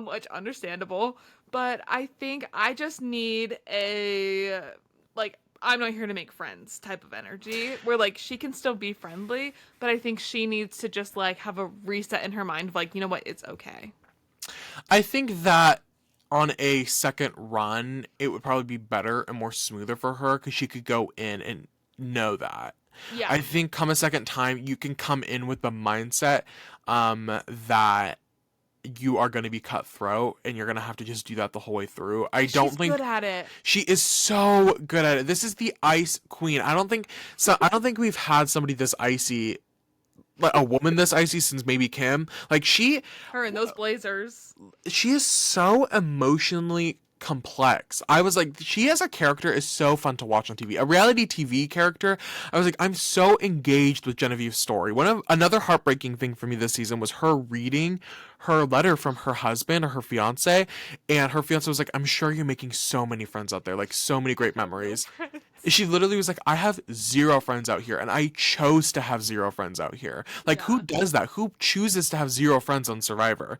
which understandable. But I think I just need a, like, I'm not here to make friends type of energy where, like, she can still be friendly, but I think she needs to just, like, have a reset in her mind of, like, you know what, it's okay. I think that on a second run, it would probably be better and more smoother for her because she could go in and know that. Yeah. I think come a second time, you can come in with the mindset that you are going to be cutthroat and you're going to have to just do that the whole way through. She's good at it. She is so good at it. This is the ice queen. I don't think we've had somebody this icy, like a woman this icy, since maybe Kim. Like, her in those blazers. She is so emotionally complex. I was like, she as a character is so fun to watch on TV. A reality TV character. I was like, I'm so engaged with Genevieve's story. Another heartbreaking thing for me this season was her reading her letter from her husband or her fiance, and her fiance was like, I'm sure you're making so many friends out there, like so many great memories. She literally was like, I have 0 friends out here, and I chose to have 0 friends out here. Like, who does that? Who chooses to have 0 friends on Survivor?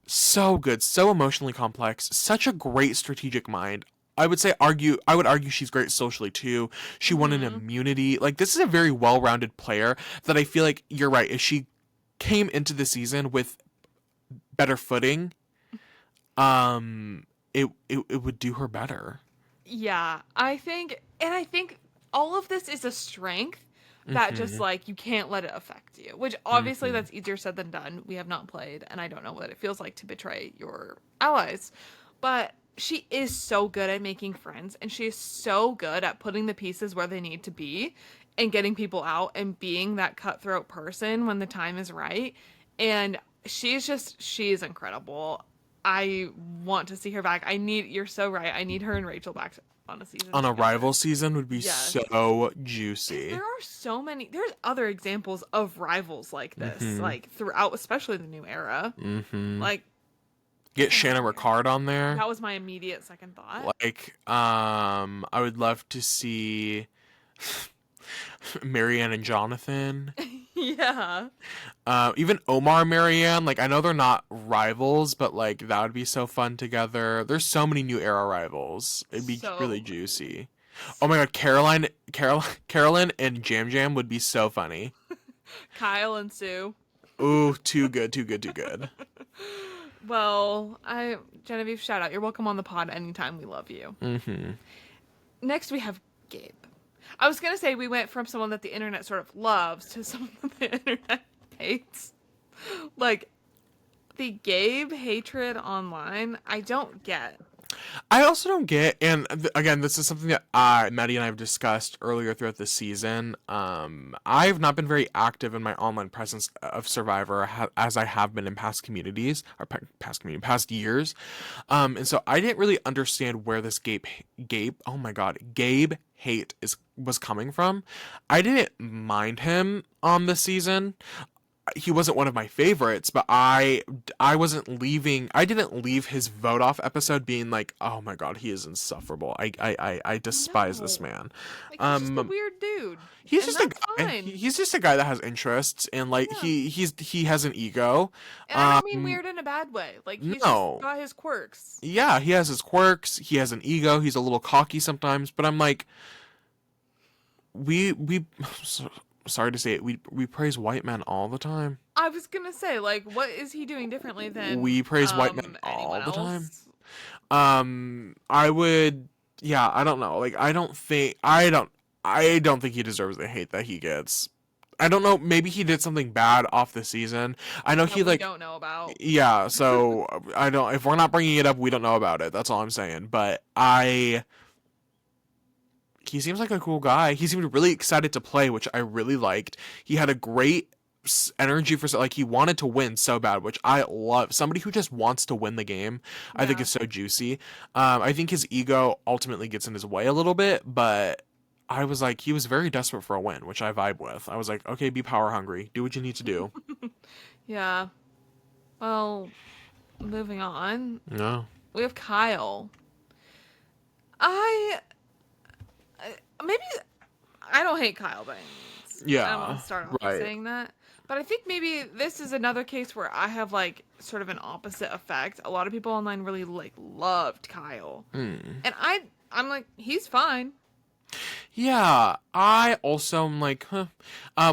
So good, so emotionally complex, such a great strategic mind. I would argue she's great socially too. She won an immunity. Like, this is a very well-rounded player that I feel like, you're right, if she came into the season with better footing, it would do her better. Yeah, I think all of this is a strength that just, like, you can't let it affect you, which obviously that's easier said than done. We have not played, and I don't know what it feels like to betray your allies, but she is so good at making friends, and she is so good at putting the pieces where they need to be and getting people out and being that cutthroat person when the time is right. And she is incredible. I want to see her back. You're so right. I need her and Rachel back on a season On a together. rival season would be Yes. so juicy. There are so many. There's other examples of rivals like this, Mm-hmm. like throughout, especially the new era. Mm-hmm. Like Get come Shannon on. Ricard on there. That was my immediate second thought. Like, I would love to see Marianne and Jonathan. Yeah. Even Omar and Marianne. Like, I know they're not rivals, but like that would be so fun together. There's so many new era rivals. It'd be So really juicy. Oh my god, Carolyn and Jam Jam would be so funny. Kyle and Sue. Ooh, too good, too good, too good. Well, Genevieve, shout out. You're welcome on the pod anytime. We love you. Mm-hmm. Next, we have Gabe. I was going to say we went from someone that the internet sort of loves to someone that the internet hates. Like, the Gabe hatred online, I don't get. I also don't get, and again, this is something that Maddie and I have discussed earlier throughout the season. I've not been very active in my online presence of Survivor as I have been in past communities or past years, and so I didn't really understand where this Gabe hate was coming from. I didn't mind him on the season. He wasn't one of my favorites, but I didn't leave his vote off episode being like, oh my god, he is insufferable. I despise this No. man. Like, he's just a weird dude. He's And just a that's guy. fine. He's just a guy that has interests, and like Yeah. he has an ego. And I don't mean weird in a bad way. Like, he's no. just got his quirks. Yeah, he has his quirks. He has an ego. He's a little cocky sometimes, but I'm like, we sorry to say it, we praise white men all the time. I was gonna say, like, what is he doing differently than We praise white men all anyone the time. else? I would, yeah, I don't know. Like, I don't think he deserves the hate that he gets. I don't know, maybe he did something bad off the season. I know That he we like, don't know about. yeah, so if we're not bringing it up, we don't know about it. That's all I'm saying. But he seems like a cool guy. He seemed really excited to play, which I really liked. He had a great energy for, like, he wanted to win so bad, which I love. Somebody who just wants to win the game, I think Yeah. is so juicy. I think his ego ultimately gets in his way a little bit, but I was like, he was very desperate for a win, which I vibe with. I was like, okay, be power hungry. Do what you need to do. Yeah. Well, moving on. No. We have Kyle. Maybe I don't hate Kyle by any means. I don't want Yeah. to start off by Right. saying that. But I think maybe this is another case where I have like sort of an opposite effect. A lot of people online really like loved Kyle. And I'm like, he's fine. Yeah, I also am like, huh.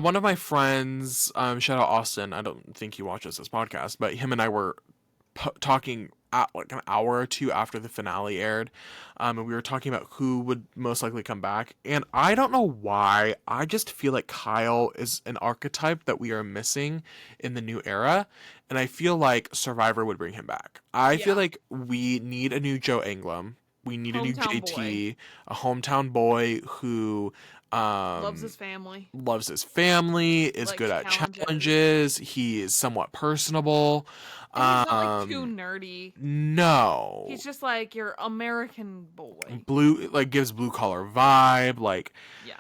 One of my friends, shout out Austin. I don't think he watches this podcast, but him and I were talking at like an hour or two after the finale aired, and we were talking about who would most likely come back. And I don't know why, I just feel like Kyle is an archetype that we are missing in the new era, and I feel like Survivor would bring him back. I feel Yeah. like we need a new Joe Anglim. We need a new Hometown JT, a hometown boy who Loves his family. loves his family, is Likes good at challenges. challenges. He is somewhat personable. And he's not like too nerdy. No. He's just like your American boy. Blue, like, gives blue collar vibe. Like, Yeah.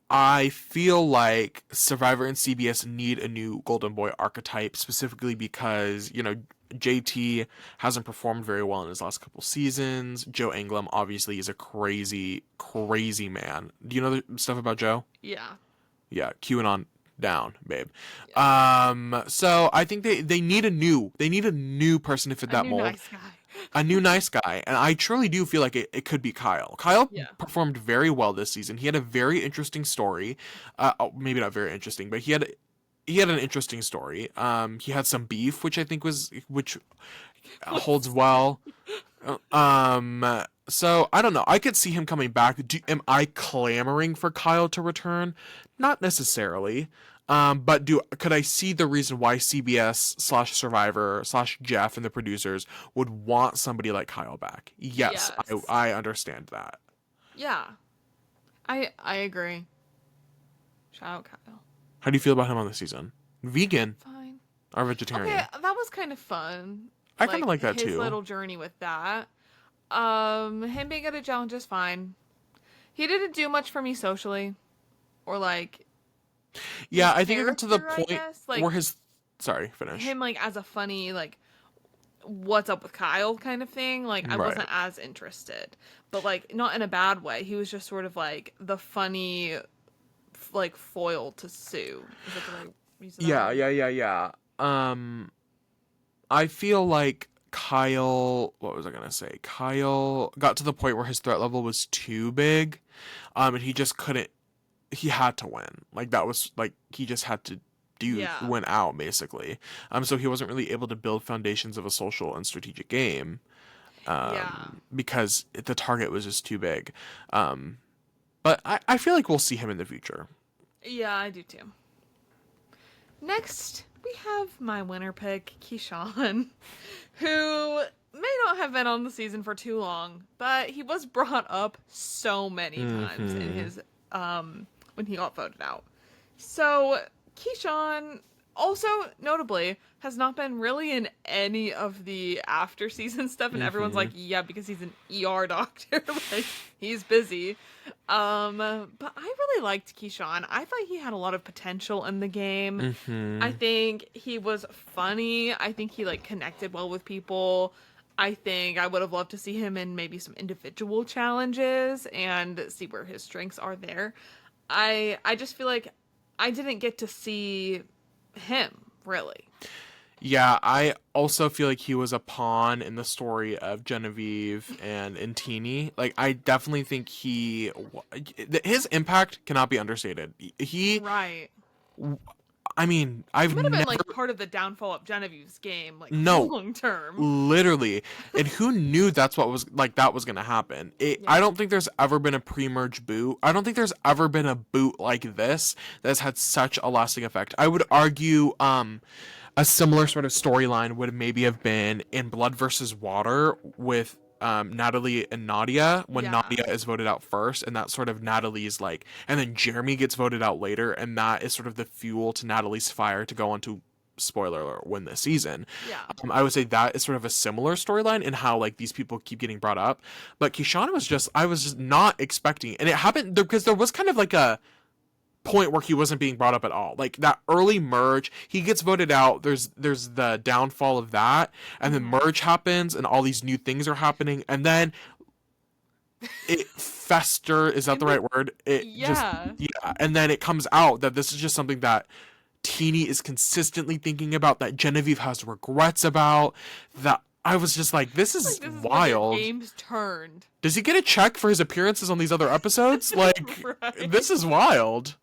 I feel like Survivor and CBS need a new Golden Boy archetype, specifically because, JT hasn't performed very well in his last couple seasons. Joe Anglim obviously is a crazy, crazy man. Do you know the stuff about Joe? Yeah. Yeah, QAnon down, babe. So I think they need a new person to fit that A new mold. nice guy. A new nice guy, and I truly do feel like it could be Kyle. Kyle Yeah. performed very well this season. He had a very interesting story. Maybe not very interesting, but he had an interesting story. He had some beef, which I think which holds well. So I don't know. I could see him coming back. Am I clamoring for Kyle to return? Not necessarily. But could I see the reason why CBS/Survivor/Jeff and the producers would want somebody like Kyle back? Yes. Yes. I understand that. Yeah. I agree. Shout out Kyle. How do you feel about him on the season? Vegan Fine. or vegetarian? Okay, that was kind of fun. I kinda like that his too. little journey with that. Him being at a challenge is fine. He didn't do much for me socially, or like his Yeah, I think it got to the character, I point guess. Like where his sorry, finish. him, like as a funny, like what's up with Kyle kind of thing. Like I Right. wasn't as interested, but like not in a bad way. He was just sort of like the funny, like foil to Sue. Is that the right use of that Yeah, word? yeah, yeah, yeah. Um, I feel like Kyle, what was I gonna say? Kyle got to the point where his threat level was too big, and he just couldn't. He had to win. Like that was like he just had to do Yeah, win out basically. So he wasn't really able to build foundations of a social and strategic game, yeah, because the target was just too big. Um, but I feel like we'll see him in the future. yeah. I do too. Next, we have my winner pick, Keyshawn, who may not have been on the season for too long, but he was brought up so many times in Hmm. his when he got voted out. So Keyshawn also notably has not been really in any of the after season stuff, and everyone's Hmm. like, yeah, because he's an ER doctor, like he's busy. But I really liked Keyshawn. I thought he had a lot of potential in the game. I Hmm. think he was funny. I think he like connected well with people. I think I would have loved to see him in maybe some individual challenges and see where his strengths are there. I just feel like I didn't get to see him really. Yeah, I also feel like he was a pawn in the story of Genevieve and Intini. Like, I definitely think his impact cannot be understated. Right. I mean, He I've might have been never, like part of the downfall of Genevieve's game, like no, long term. literally. And who knew that's what was, like, that was going to happen? I Yeah. don't think there's ever been a pre-merge boot. I don't think there's ever been a boot like this that's had such a lasting effect. I would argue, a similar sort of storyline would maybe have been in Blood versus Water with Natalie and Nadia when Yeah. Nadia is voted out first, and that sort of Natalie's like, and then Jeremy gets voted out later, and that is sort of the fuel to Natalie's fire to go on to spoiler alert win this season. Yeah. I would say that is sort of a similar storyline in how like these people keep getting brought up, but Keyshawn was just I was just not expecting, and it happened because there was kind of like a point where he wasn't being brought up at all. Like that early merge, he gets voted out. There's the downfall of that, and then Hmm. merge happens, and all these new things are happening, and then it fester. Is that And the then right word? It just yeah. yeah, and then it comes out that this is just something that Teeny is consistently thinking about, that Genevieve has regrets about. That I was just like, this is Like this is where their wild. games turned. Does he get a check for his appearances on these other episodes? Like, Right. this is wild.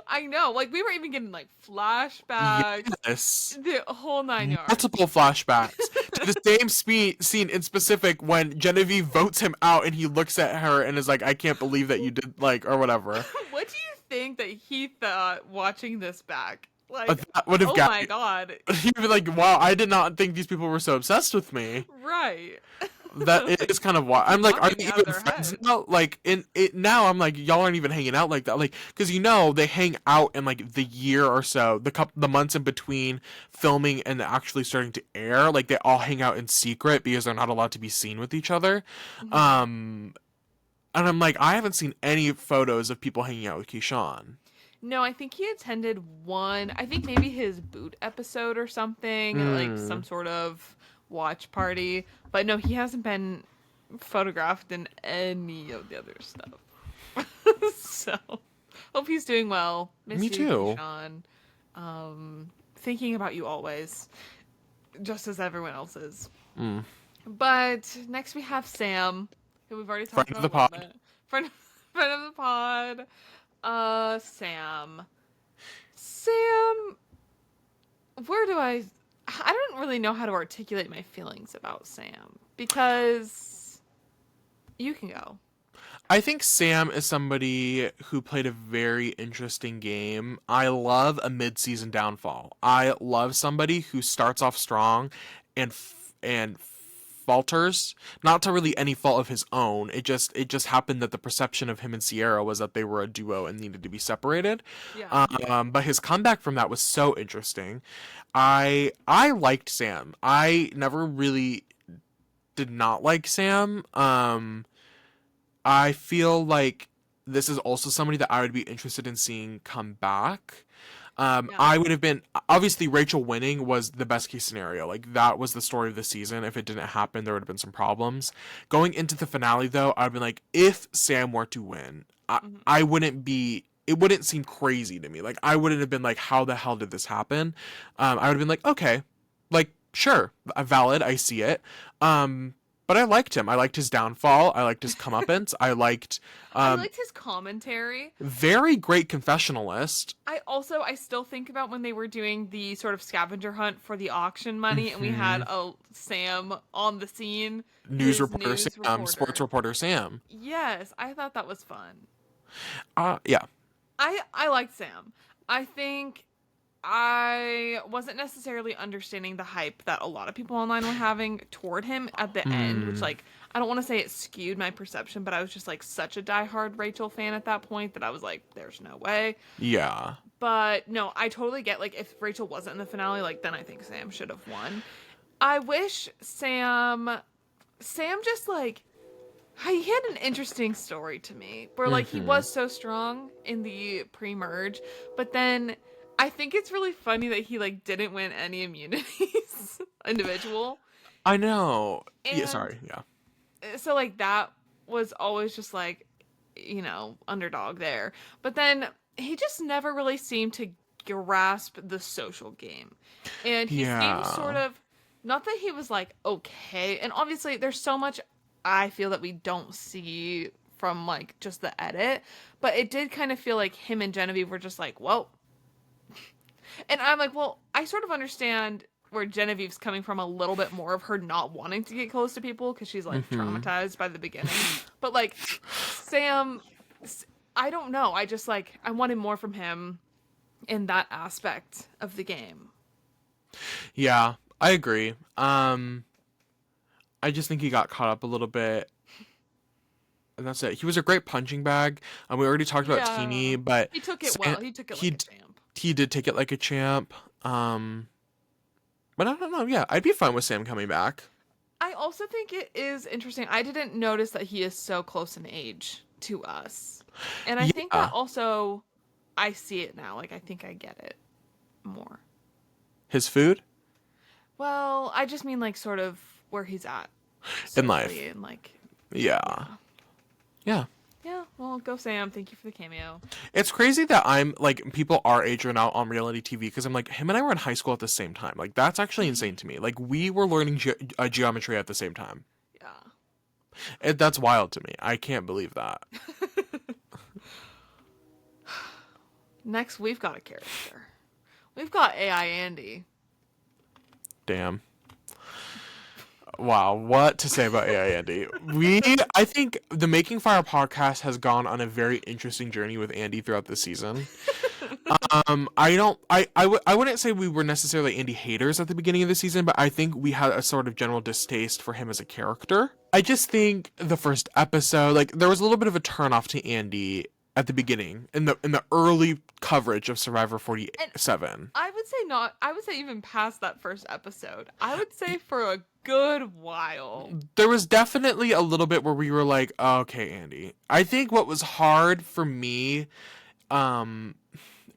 I know. Like we were even getting like flashbacks, Yes. the whole nine yards. Multiple flashbacks to the same scene in specific when Genevieve votes him out and he looks at her and is like, I can't believe that you did, like, or whatever. What do you think that he thought watching this back? Like, That would have oh got my god. he'd be like, wow, I did not think these people were so obsessed with me. Right. That it is kind of wild. I'm like, Not are getting they out of even their friends head. now? Like, in it now, I'm like, y'all aren't even hanging out like that. Like, because they hang out in like the year or so, the months in between filming and actually starting to air. Like, they all hang out in secret because they're not allowed to be seen with each other. Mhm. Um, and I'm like, I haven't seen any photos of people hanging out with Keyshawn. No, I think he attended one, I think maybe his boot episode or something, like some Mm. sort of watch party. But no, he hasn't been photographed in any of the other stuff. So, hope he's doing well. Miss Me you, too. Keyshawn. Thinking about you always, just as everyone else is. Mm. But next we have Sam, who we've already Friend talked of about the a little pod. bit. Friend of the pod. Sam. Sam, where do I don't really know how to articulate my feelings about Sam because you can go. I think Sam is somebody who played a very interesting game. I love a mid-season downfall. I love somebody who starts off strong and falters, not to really any fault of his own. It just happened that the perception of him and Sierra was that they were a duo and needed to be separated. Yeah. But his comeback from that was so interesting. I liked Sam. I never really did not like Sam. I feel like this is also somebody that I would be interested in seeing come back. Yeah. I would have been obviously Rachel winning was the best case scenario. Like that was the story of the season. If it didn't happen, there would have been some problems. Going into the finale though, I'd been like, if Sam were to win, Mhm. I wouldn't be. It wouldn't seem crazy to me. Like I wouldn't have been like, how the hell did this happen? I would have been like, okay, like sure, valid. I see it. Um, but I liked him. I liked his downfall. I liked his comeuppance. I liked I um, liked his commentary. very great confessionalist. I still think about when they were doing the sort of scavenger hunt for the auction money, and we had Hmm. a Sam on the scene, News his reporter news Sam, sports reporter. reporter Sam. Yes, I thought that was fun. Yeah. I liked Sam. I think I wasn't necessarily understanding the hype that a lot of people online were having toward him at the end, which Hmm. like I don't want to say it skewed my perception, but I was just like such a diehard Rachel fan at that point that I was like, there's no way. Yeah. But no, I totally get like if Rachel wasn't in the finale, like then I think Sam should have won. I wish Sam just like he had an interesting story to me where like he Hmm. was so strong in the pre-merge, but then I think it's really funny that he like didn't win any immunities individual. I know. Yeah. And Sorry. Yeah. so like that was always just like underdog there. But then he just never really seemed to grasp the social game. And he seemed sort Yeah. of not that he was like okay, and obviously there's so much I feel that we don't see from like just the edit, but it did kind of feel like him and Genevieve were just like, "Whoa." And I'm like, "Well, I sort of understand where Genevieve's coming from a little bit more of her not wanting to get close to people because she's like Hmm. traumatized by the beginning." But like Sam I don't know. I just like I wanted more from him in that aspect of the game. Yeah. I agree. I just think he got caught up a little bit, and that's it. He was a great punching bag. We already talked about Yeah. Teeny, but He took it Sam, well. He took it like he a champ. he did take it like a champ. But I don't know. Yeah, I'd be fine with Sam coming back. I also think it is interesting. I didn't notice that he is so close in age to us. And I think that Yeah. also I see it now. Like I think I get it more. His food Well, I just mean like sort of where he's at in life. socially and like Yeah. yeah. Yeah. Yeah, well, go Sam. Thank you for the cameo. It's crazy that I'm like people are aging out on reality TV because I'm like him and I were in high school at the same time. Like that's actually insane to me. Like we were learning geometry at the same time. Yeah. That's wild to me. I can't believe that. Next, we've got a character. We've got AI Andy. Damn. Wow, what to say about AI Andy? I think the Making Fire podcast has gone on a very interesting journey with Andy throughout the season. I don't, I wouldn't say we were necessarily Andy haters at the beginning of the season, but I think we had a sort of general distaste for him as a character. I just think the first episode, like there was a little bit of a turnoff to Andy at the beginning in the early coverage of Survivor And 47. I would say not. I would say even past that first episode. I would say for a good while. There was definitely a little bit where we were like, oh, okay, Andy. I think what was hard for me, um,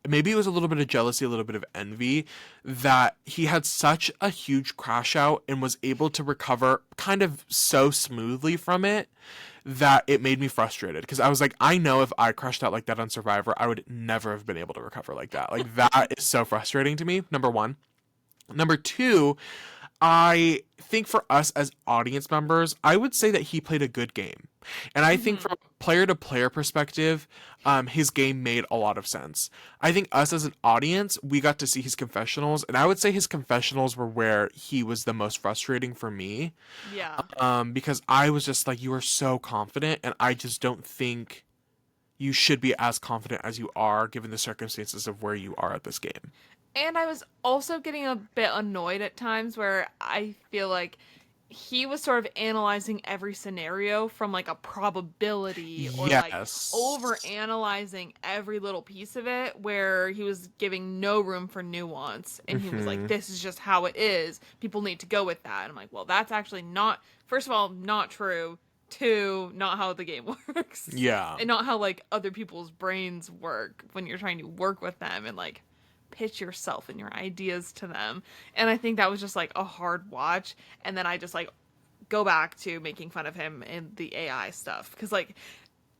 maybe it was a little bit of jealousy, a little bit of envy, that he had such a huge crash out and was able to recover kind of so smoothly from it that it made me frustrated because I was like, I know if I crashed out like that on Survivor, I would never have been able to recover like that. Like that is so frustrating to me. Number one. Number two, I think for us as audience members, I would say that he played a good game. And I think Hmm. from a player to player perspective, his game made a lot of sense. I think us as an audience, we got to see his confessionals, and I would say his confessionals were where he was the most frustrating for me. Yeah. Because I was just like, you are so confident, and I just don't think you should be as confident as you are given the circumstances of where you are at this game. And I was also getting a bit annoyed at times where I feel like he was sort of analyzing every scenario from like a probability, or like over Yes. analyzing every little piece of it, where he was giving no room for nuance, and he was like, Hmm. this is just how it is, people need to go with that. And I'm like, well, that's actually not, first of all, not true. Two, not how the game works. Yeah. And not how like other people's brains work when you're trying to work with them and like pitch yourself and your ideas to them. And I think that was just like a hard watch. And then I just like go back to making fun of him in the AI stuff, because like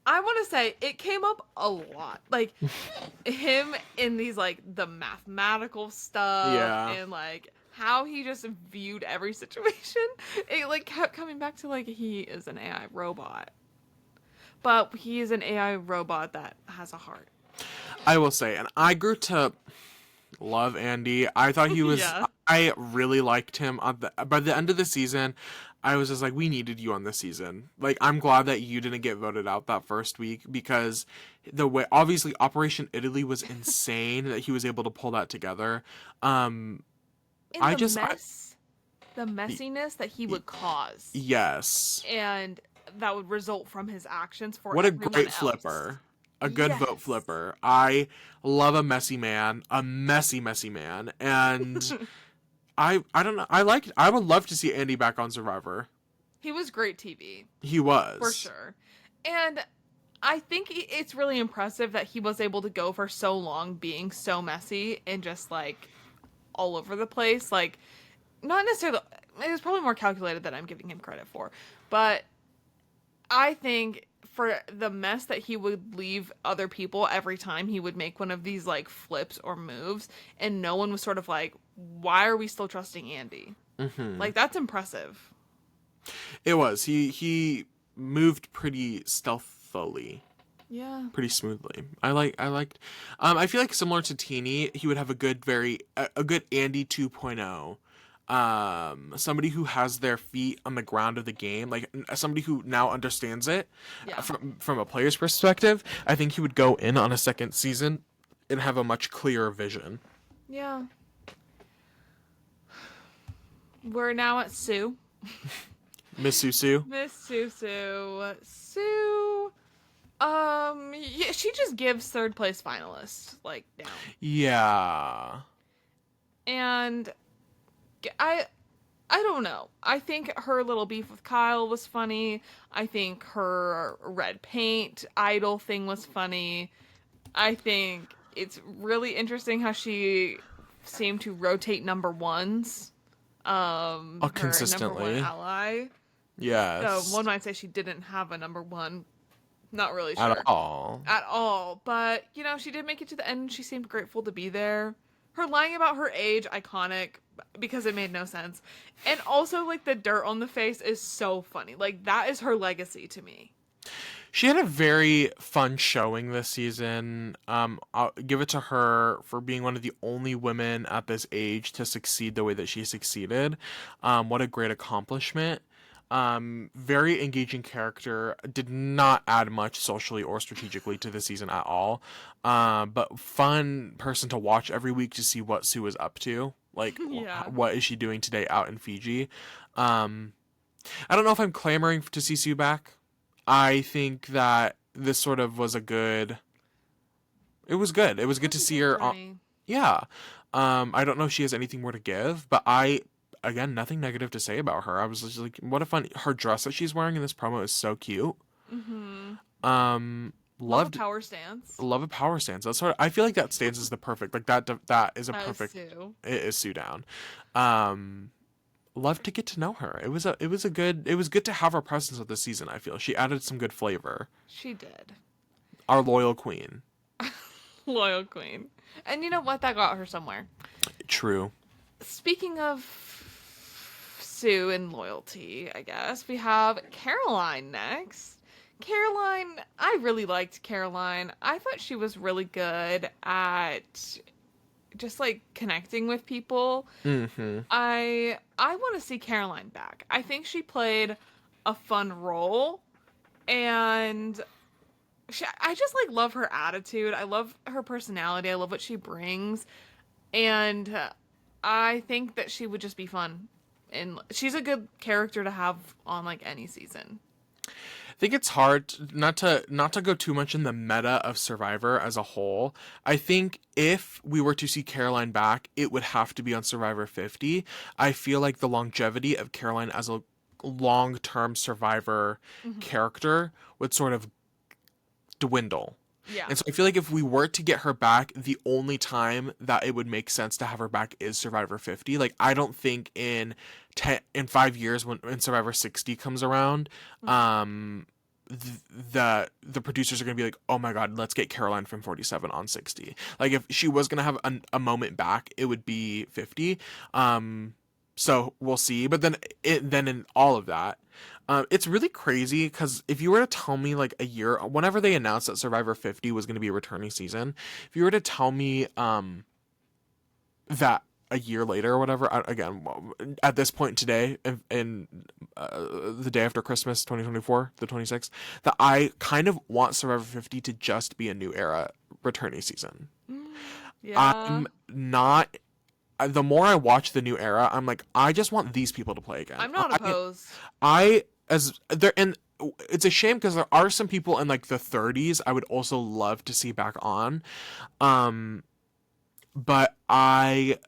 I want to say it came up a lot, like him in these like the mathematical stuff, Yeah. and like how he just viewed every situation. It like kept coming back to like he is an AI robot, but he is an AI robot that has a heart. I will say, and I grew to love Andy. I thought he was. Yeah. I really liked him. By the end of the season, I was just like, we needed you on this season. Like, I'm glad that you didn't get voted out that first week, because the way, obviously, Operation Italy was insane that he was able to pull that together. Um, In I the just, I, mess, the messiness that he would cause, yes. and that would result from his actions for What a everyone great else. flipper. A good vote Yes. flipper. I love a messy man, a messy man, and I don't know. I would love to see Andy back on Survivor. He was great TV, He for was. sure. And I think it's really impressive that he was able to go for so long being so messy and just like all over the place. Like, not necessarily, it was probably more calculated than I'm giving him credit for. But I think for the mess that he would leave other people every time he would make one of these like flips or moves, and no one was sort of like, why are we still trusting Andy? Hmm. Like, that's impressive. It was. He moved pretty stealthily, Yeah. pretty smoothly. I liked. I feel like similar to Teeny, he would have a good a good Andy 2.0. Somebody who has their feet on the ground of the game, like somebody who now understands it Yeah. from a player's perspective. I think he would go in on a second season and have a much clearer vision. Yeah. We're now at Sue. Miss Susu. Miss Susu. Sue. Yeah, she just gives third place finalists like down. Yeah. And I I don't know. I think her little beef with Kyle was funny. I think her red paint idol thing was funny. I think it's really interesting how she seemed to rotate number ones. Oh, Her number one consistently. ally. So Yes. one might say she didn't have a number one. Not really At sure all. at all. But, you know, she did make it to the end and she seemed grateful to be there. Her lying about her age, iconic, because it made no sense. And also, like, the dirt on the face is so funny. Like, that is her legacy to me. She had a very fun showing this season. I'll give it to her for being one of the only women at this age to succeed the way that she succeeded. What a great accomplishment. Very engaging character. Did not add much socially or strategically to the season at all. But fun person to watch every week to see what Sue is up to. Like, Yeah. what is she doing today out in Fiji? I don't know if I'm clamoring to see Sue back. I think that this sort of was a good. It was good. It was good to see her. Journey. Yeah. I don't know if she has anything more to give, but again, nothing negative to say about her. I was just like, what a fun. Her dress that she's wearing in this promo is so cute. Mm-hmm. Love a Loved. power stance. Love a power stance. That's sort of. I feel like that stance is the perfect. Like that is a That is perfect. Sue. It is Sue down. Love to get to know her. It was good to have her presence of the season. I feel she added some good flavor. She did. Our loyal queen. Loyal queen. And you know what? That got her somewhere. True. Speaking of Sue and loyalty, I guess, we have Caroline next. Caroline, I really liked Caroline. I thought she was really good at just like connecting with people. Mm-hmm. I want to see Caroline back. I think she played a fun role, and I just like love her attitude. I love her personality. I love what she brings, and I think that she would just be fun. and she's a good character to have on like any season. I think it's hard not to go too much in the meta of Survivor as a whole. I think if we were to see Caroline back, it would have to be on Survivor 50. I feel like the longevity of Caroline as a long-term Survivor character would sort of dwindle. Yeah. And so I feel like if we were to get her back, the only time that it would make sense to have her back is Survivor 50. Like I don't think in 5 years when Survivor 60 comes around, the producers are going to be like, "Oh my god, let's get Caroline from 47 on 60." Like if she was going to have a moment back, it would be 50. So we'll see. But then in all of that, it's really crazy because if you were to tell me like a year, whenever they announced that Survivor 50 was going to be a returning season, if you were to tell me that a year later or whatever, again, at this point today, in the day after Christmas 2024, the 26th, that I kind of want Survivor 50 to just be a new era returning season. Yeah. I'm not. The more I watch the new era, I'm like, I just want these people to play again. I'm not opposed. I as there and it's a shame because there are some people in like the 30s I would also love to see back on, but I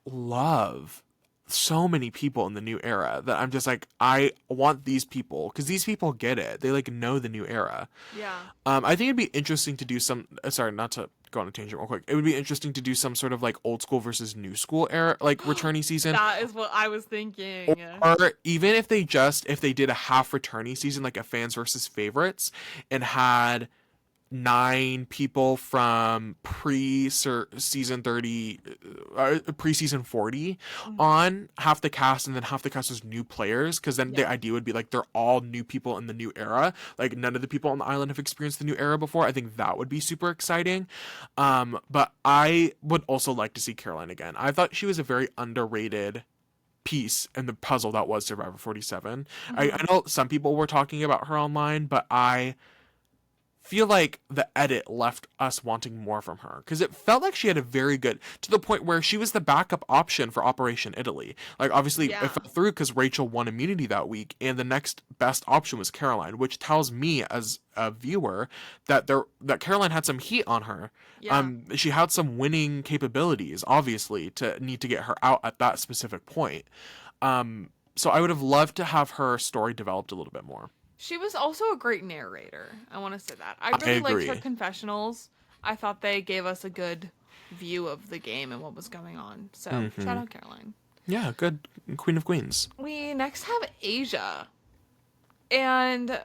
love so many people in the new era that I'm just like, I want these people because these people get it. They like know the new era. Yeah. I think it'd be interesting to do some. Sorry, not to go on a tangent real quick. It would be interesting to do some sort of like old school versus new school era, like returning season. That is what I was thinking. Or even if they did a half returning season, like a fans versus favorites, and had 9 people from pre-season 30, pre-season 40 on half the cast, and then half the cast was new players, because then the idea would be like they're all new people in the new era, like none of the people on the island have experienced the new era before. I think that would be super exciting. But I would also like to see Caroline again. I thought she was a very underrated piece in the puzzle that was Survivor 47. I know some people were talking about her online, but I feel like the edit left us wanting more from her, because it felt like she had a very good, to the point where she was the backup option for Operation Italy. Like obviously it fell through because Rachel won immunity that week, and the next best option was Caroline, which tells me as a viewer that Caroline had some heat on her. She had some winning capabilities, obviously, to need to get her out at that specific point. So I would have loved to have her story developed a little bit more. She was also a great narrator. I want to say that. I really liked her confessionals. I thought they gave us a good view of the game and what was going on. So, shout out Caroline. Yeah, good Queen of Queens. We next have Asia. And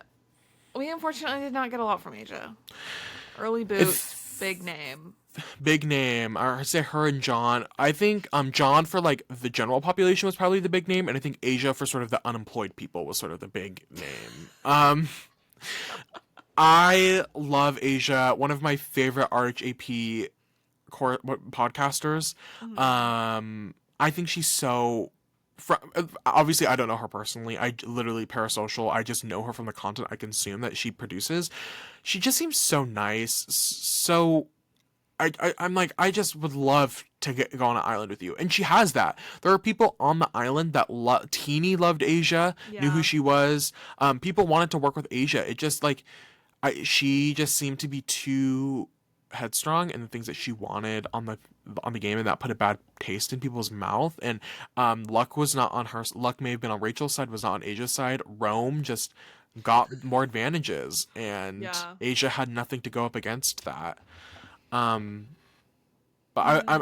we unfortunately did not get a lot from Asia. Early boot, big name. Big name. I'd say her and John. I think John for like the general population was probably the big name, and I think Asia for sort of the unemployed people was sort of the big name. I love Asia. One of my favorite RHAP podcasters. I think she's so. Obviously, I don't know her personally. I literally parasocial. I just know her from the content I consume that she produces. She just seems so nice. So. I'm like, I just would love to go on an island with you. And she has that. There are people on the island that Teeny loved Asia, knew who she was. People wanted to work with Asia. It just like, she just seemed to be too headstrong in the things that she wanted on the game, and that put a bad taste in people's mouth. And luck was not on her. Luck may have been on Rachel's side, was not on Asia's side. Rome just got more advantages, and Asia had nothing to go up against that. But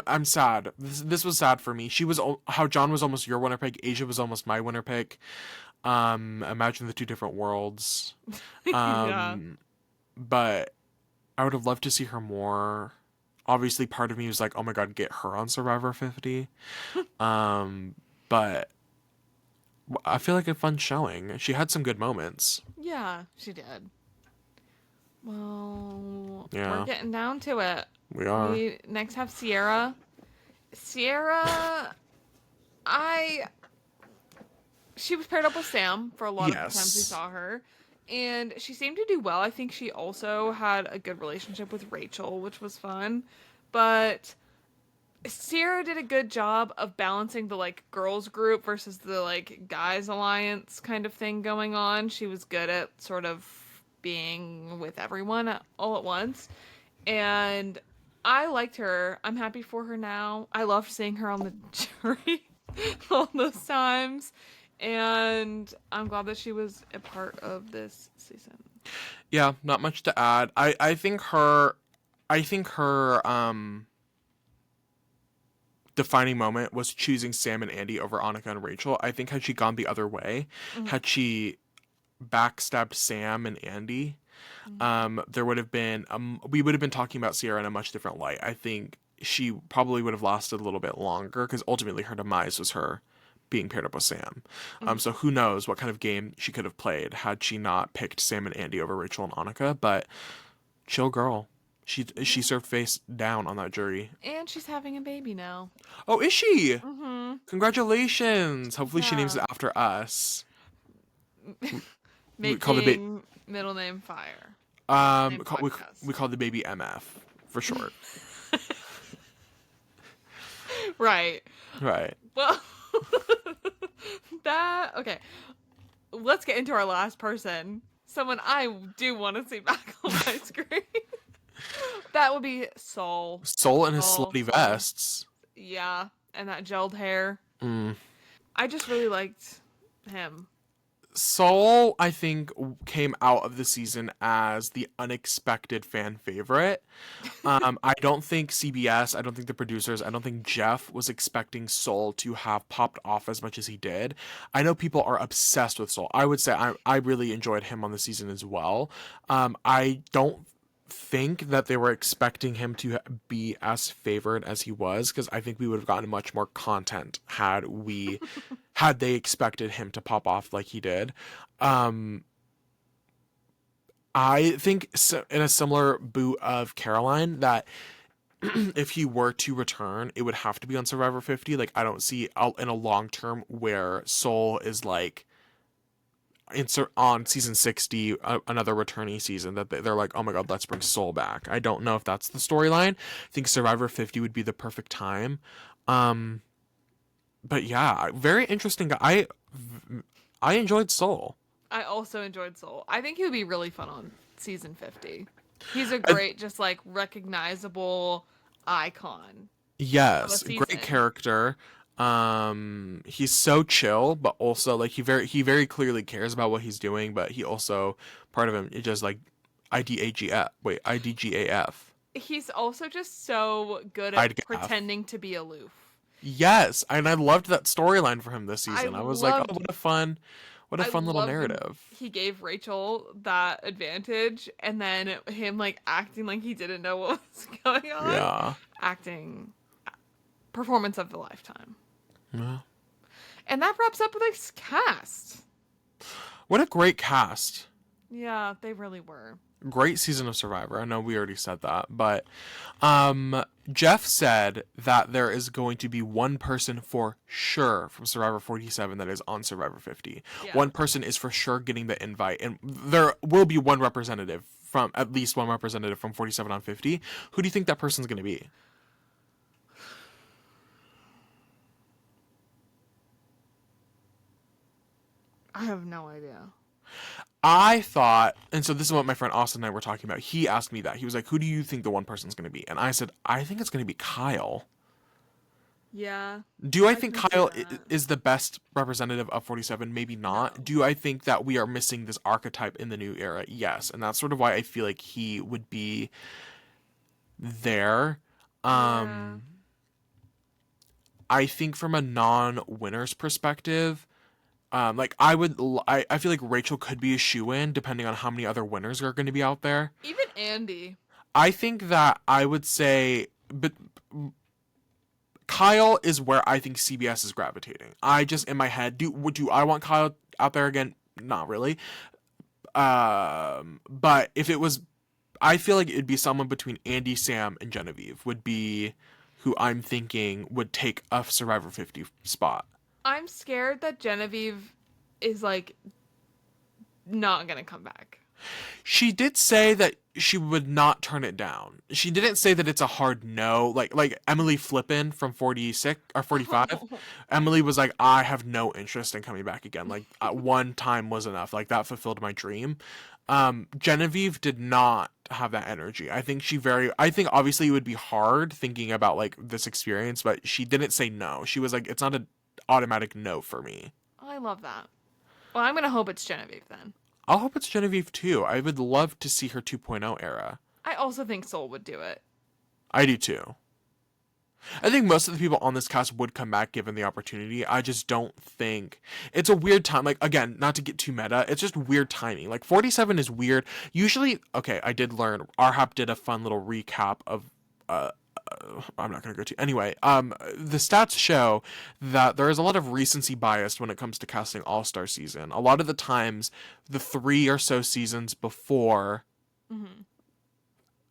I'm sad. This was sad for me. She was how John was almost your winner pick. Asia was almost my winner pick. Imagine the two different worlds. But I would have loved to see her more. Obviously, part of me was like, oh my god, get her on Survivor 50. But I feel like a fun showing. She had some good moments. Yeah, she did. Well, we're getting down to it. We are. We next have Sierra. Sierra, she was paired up with Sam for a lot of the times we saw her, and she seemed to do well. I think she also had a good relationship with Rachel, which was fun, but Sierra did a good job of balancing the like girls group versus the like guys alliance kind of thing going on. She was good at sort of being with everyone all at once. And I liked her. I'm happy for her now. I loved seeing her on the jury all those times. And I'm glad that she was a part of this season. Yeah, not much to add. I think her defining moment was choosing Sam and Andy over Annika and Rachel. I think had she gone the other way, had she backstabbed Sam and Andy, there would have been we would have been talking about Sierra in a much different light. I think she probably would have lasted a little bit longer because ultimately her demise was her being paired up with Sam. So who knows what kind of game she could have played had she not picked Sam and Andy over Rachel and Annika. But chill girl. She served face down on that jury. And she's having a baby now. Oh, is she? Mm-hmm. Congratulations. Hopefully she names it Yeah. after us. Making call the middle name Fire. Um, Name we podcast. we call the baby MF for short. Right. Right. Well, okay. Let's get into our last person. Someone I do want to see back on my screen. That would be Soul. Soul in his Soul. slutty vests. Yeah, and that gelled hair. Mm. I just really liked him. Soul, I think, came out of the season as the unexpected fan favorite. I don't think CBS, I don't think the producers, I don't think Jeff was expecting Soul to have popped off as much as he did. I know people are obsessed with Soul. I would say I really enjoyed him on the season as well. I don't think that they were expecting him to be as favored as he was, because I think we would have gotten much more content had they expected him to pop off like he did. I think in a similar boot of Caroline that if he were to return, it would have to be on Survivor 50. Like, I don't see in a long term where Soul is like insert on season 60, another returnee season, that they're like, oh my god, let's bring Soul back. I don't know if that's the storyline. I think Survivor 50 would be the perfect time. But yeah, very interesting. I enjoyed Soul. I also enjoyed Soul. I think he would be really fun on season 50. He's a great, just like recognizable icon. Yes, Of a great season. character. He's so chill, but also like he very clearly cares about what he's doing, but he also, part of him is just like IDGAF. He's also just so good at IDGAF. pretending to be aloof. Yes, and I loved that storyline for him this season. I was like, oh, loved- what a I fun little loved when narrative. he gave Rachel that advantage, and then him like acting like he didn't know what was going on. Yeah. Acting, performance of the lifetime. Yeah. And that wraps up this cast. What a great cast. Yeah, they really were. Great season of Survivor. I know we already said that, but Jeff said that there is going to be one person for sure from Survivor 47 that is on Survivor 50. Yeah. One person is for sure getting the invite, and there will be one representative from at least one representative from 47 on 50. Who do you think that person's going to be? I have no idea. I thought, and so this is what my friend Austin and I were talking about. He asked me that. He was like, who do you think the one person's going to be? And I said, I think it's going to be Kyle. Yeah. Do I think can see Kyle that. is the best representative of 47? Maybe not. Do I think that we are missing this archetype in the new era? Yes. And that's sort of why I feel like he would be there. Yeah. I think from a non-winner's perspective, I feel like Rachel could be a shoo-in depending on how many other winners are going to be out there. Even Andy. I think that I would say, but Kyle is where I think CBS is gravitating. I just, in my head, do I want Kyle out there again? Not really. But if it was, I feel like it'd be someone between Andy, Sam, and Genevieve would be who I'm thinking would take a Survivor 50 spot. I'm scared that Genevieve is like not gonna come back. She did say that she would not turn it down. She didn't say that it's a hard no. Like Emily Flippin from 46 or 45. Emily was like, I have no interest in coming back again. Like one time was enough. Like that fulfilled my dream. Genevieve did not have that energy. I think obviously it would be hard thinking about like this experience, but she didn't say no. She was like, it's not an automatic no for me. I love that. Well, I'm gonna hope it's Genevieve then. I'll hope it's Genevieve too. I would love to see her 2.0 era. I also think Soul would do it. I do too. I think most of the people on this cast would come back given the opportunity. I just don't think it's a weird time. Like again, not to get too meta, it's just weird timing. Like 47 is weird. Usually, okay, I did learn. RHAP did a fun little recap of. I'm not going to go to anyway. The stats show that there is a lot of recency bias when it comes to casting All-Star season. A lot of the times, the 3 or so seasons before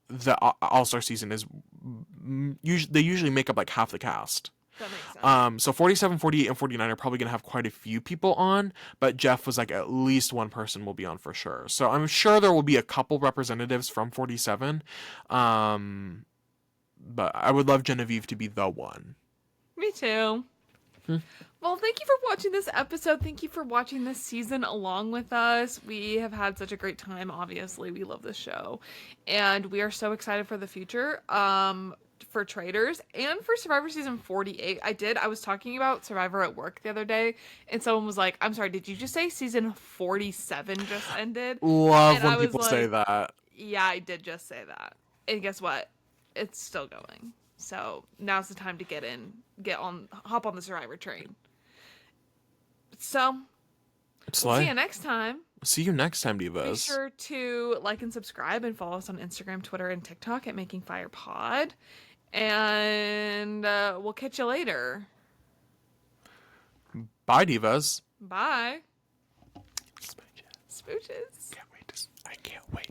the All-Star season is they usually make up like half the cast. That makes sense. So 47, 48, and 49 are probably going to have quite a few people on, but Jeff was like, at least one person will be on for sure. So I'm sure there will be a couple representatives from 47. But I would love Genevieve to be the one. Me too. Well, thank you for watching this episode. Thank you for watching this season along with us. We have had such a great time. Obviously, we love this show. And we are so excited for the future. For Traders and for Survivor Season 48. I was talking about Survivor at work the other day, and someone was like, I'm sorry, did you just say Season 47 just ended? Love And when I was people say that. Yeah, I did just say that. And guess what? It's still going. So now's the time to hop on the Survivor train. So we'll see you next time. See you next time, Divas. Be sure to like and subscribe and follow us on Instagram, Twitter, and TikTok at Making Fire Pod. And we'll catch you later. Bye, Divas. Bye. Smooches. Smooches. I can't wait